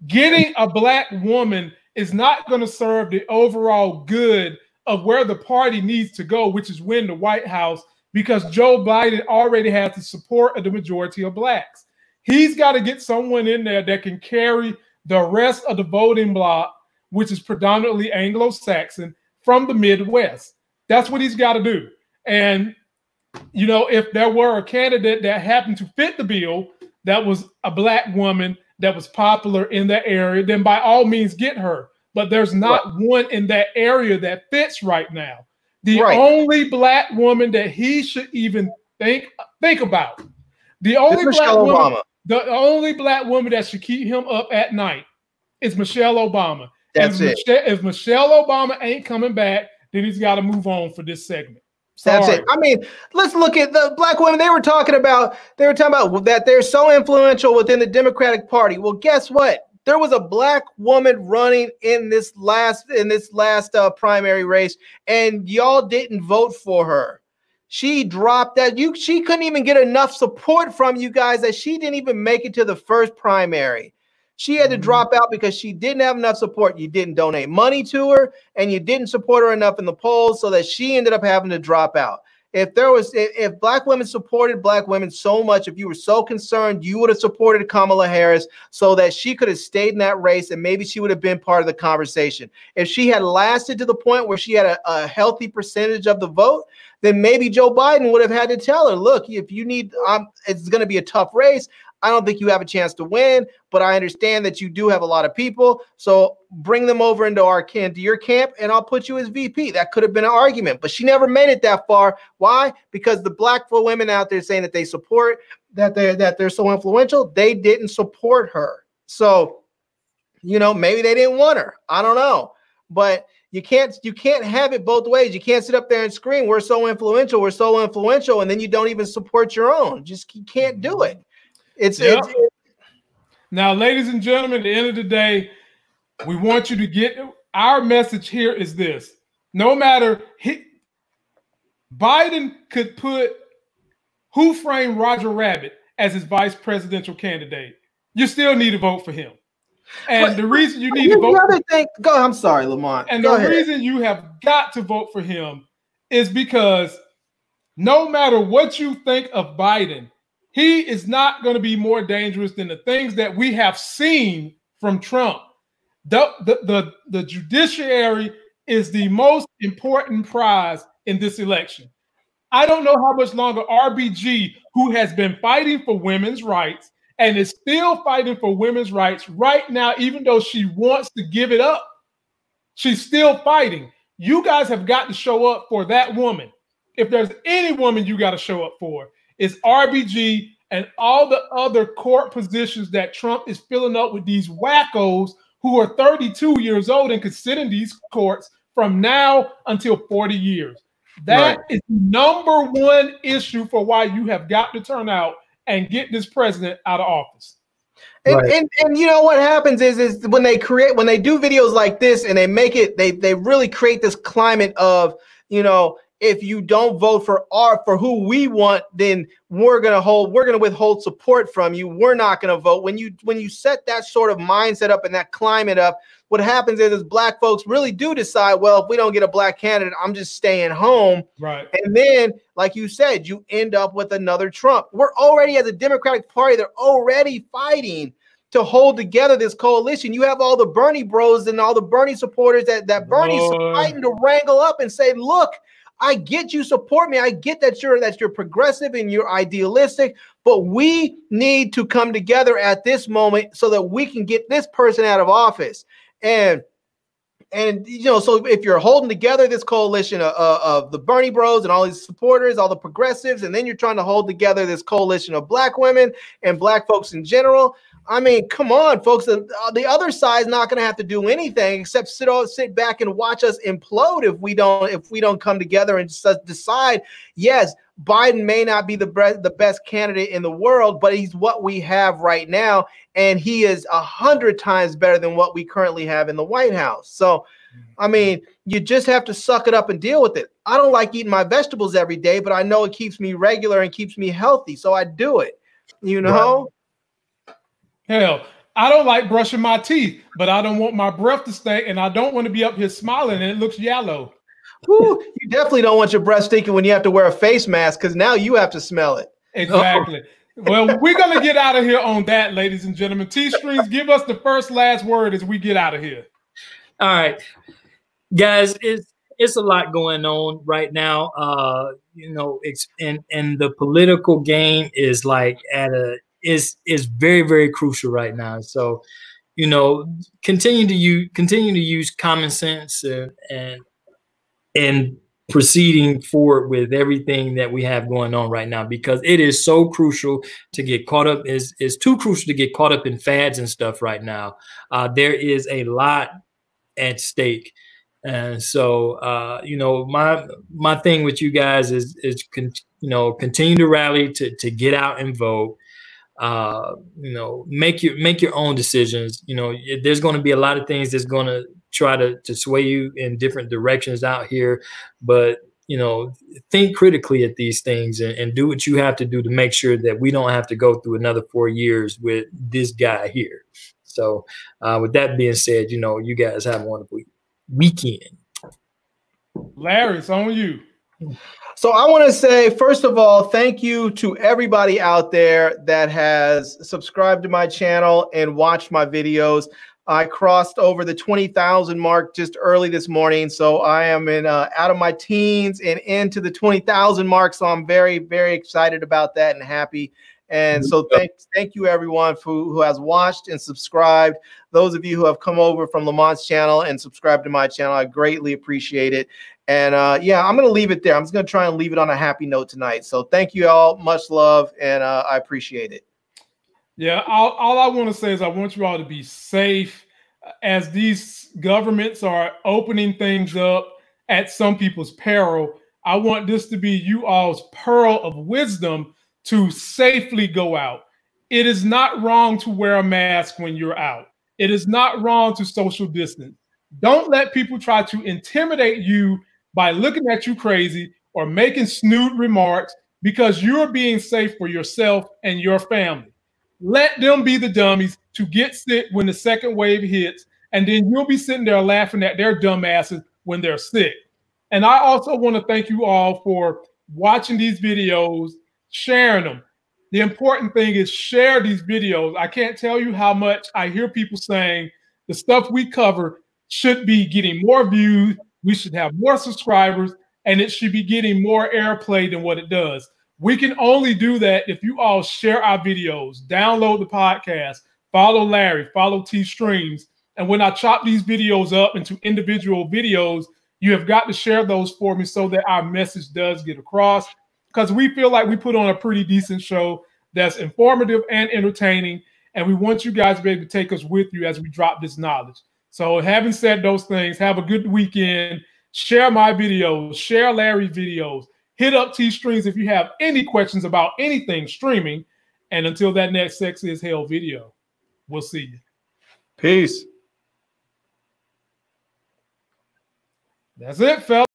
getting a black woman is not going to serve the overall good of where the party needs to go, which is win the White House, because Joe Biden already has the support of the majority of blacks. He's got to get someone in there that can carry the rest of the voting bloc, which is predominantly Anglo-Saxon, from the Midwest. That's what he's got to do. And, if there were a candidate that happened to fit the bill that was a black woman that was popular in that area, then by all means get her. But there's not one in that area that fits right now. The only black woman that he should even think about, the only black woman that should keep him up at night is Michelle Obama. That's it. If Michelle Obama ain't coming back, then he's got to move on for this segment. That's it. I mean, let's look at the black women. They were talking about that they're so influential within the Democratic Party. Well, guess what? There was a black woman running in this last primary race, and y'all didn't vote for her. She dropped that. She couldn't even get enough support from you guys that she didn't even make it to the first primary. She had to drop out because she didn't have enough support. You didn't donate money to her, and you didn't support her enough in the polls, so that she ended up having to drop out. If black women supported black women so much, if you were so concerned, you would have supported Kamala Harris so that she could have stayed in that race, and maybe she would have been part of the conversation. If she had lasted to the point where she had a healthy percentage of the vote, then maybe Joe Biden would have had to tell her, look, if you need, it's going to be a tough race. I don't think you have a chance to win, but I understand that you do have a lot of people. So bring them over into your camp, and I'll put you as VP. That could have been an argument, but she never made it that far. Why? Because the black women out there saying that they support, that they're so influential, they didn't support her. So, maybe they didn't want her. I don't know, but you can't have it both ways. You can't sit up there and scream, we're so influential, and then you don't even support your own. You can't do it. Now, ladies and gentlemen, at the end of the day, we want you to get our message here is this. No matter Biden could put Who Framed Roger Rabbit as his vice presidential candidate. You still need to vote for him. And the reason you need to vote I'm sorry, Lamont. And the reason you have got to vote for him is because no matter what you think of Biden, he is not going to be more dangerous than the things that we have seen from Trump. The judiciary is the most important prize in this election. I don't know how much longer RBG, who has been fighting for women's rights and is still fighting for women's rights right now, even though she wants to give it up, she's still fighting. You guys have got to show up for that woman. If there's any woman you got to show up for, it's RBG and all the other court positions that Trump is filling up with these wackos who are 32 years old and could sit in these courts from now until 40 years. That is the number one issue for why you have got to turn out and get this president out of office. And you know what happens is when they do videos like this and they really create this climate of, if you don't vote for who we want, then we're gonna withhold support from you. We're not gonna vote. When you set that sort of mindset up and that climate up, what happens is black folks really do decide, well, if we don't get a black candidate, I'm just staying home. Right. And then, like you said, you end up with another Trump. We're already, as a Democratic Party, they're already fighting to hold together this coalition. You have all the Bernie bros and all the Bernie supporters that Bernie's fighting to wrangle up and say, look, I get you support me. I get that you're progressive and you're idealistic, but we need to come together at this moment so that we can get this person out of office. And so if you're holding together this coalition of the Bernie bros and all these supporters, all the progressives, and then you're trying to hold together this coalition of black women and black folks in general, I mean, come on, folks. The other side is not going to have to do anything except sit back and watch us implode if we don't come together and just decide, yes, Biden may not be the best candidate in the world, but he's what we have right now, and he is 100 times better than what we currently have in the White House. So, I mean, you just have to suck it up and deal with it. I don't like eating my vegetables every day, but I know it keeps me regular and keeps me healthy, so I do it. Right. Hell, I don't like brushing my teeth, but I don't want my breath to stink, and I don't want to be up here smiling and it looks yellow. Woo, you definitely don't want your breath stinking when you have to wear a face mask, because now you have to smell it. Exactly. Well, we're going to get out of here on that, ladies and gentlemen. T-Strings, give us the last word as we get out of here. All right, guys, it's a lot going on right now. And the political game is like is very, very crucial right now. So, continue to use common sense and proceeding forward with everything that we have going on right now, because it is so crucial to get caught up. It's too crucial to get caught up in fads and stuff right now. There is a lot at stake, And so, you know, my thing with you guys is you know, continue to rally to get out and vote. You know, make your own decisions. You know, there's going to be a lot of things that's going to try to sway you in different directions out here, but you know, think critically at these things and do what you have to do to make sure that we don't have to go through another 4 years with this guy here. So, with that being said, you know, you guys have a wonderful weekend. Larry, it's on you. So I want to say, first of all, thank you to everybody out there that has subscribed to my channel and watched my videos. I crossed over the 20,000 mark just early this morning. So I am out of my teens and into the 20,000 mark. So I'm very, very excited about that and happy. And so thank you everyone who has watched and subscribed. Those of you who have come over from Lamont's channel and subscribed to my channel, I greatly appreciate it. And yeah, I'm going to leave it there. I'm just going to try and leave it on a happy note tonight. So thank you all. Much love. And I appreciate it. Yeah, all I want to say is I want you all to be safe as these governments are opening things up at some people's peril. I want this to be you all's pearl of wisdom to safely go out. It is not wrong to wear a mask when you're out. It is not wrong to social distance. Don't let people try to intimidate you by looking at you crazy or making snoot remarks because you're being safe for yourself and your family. Let them be the dummies to get sick when the second wave hits, and then you'll be sitting there laughing at their dumb asses when they're sick. And I also want to thank you all for watching these videos, sharing them. The important thing is share these videos. I can't tell you how much I hear people saying the stuff we cover should be getting more views, we should have more subscribers, and it should be getting more airplay than what it does. We can only do that if you all share our videos, download the podcast, follow Larry, follow T Streams. And when I chop these videos up into individual videos, you have got to share those for me so that our message does get across. Because we feel like we put on a pretty decent show that's informative and entertaining. And we want you guys to be able to take us with you as we drop this knowledge. So having said those things, have a good weekend. Share my videos, share Larry's videos. Hit up T Streams if you have any questions about anything streaming. And until that next Sexy as Hell video, we'll see you. Peace. That's it, fellas.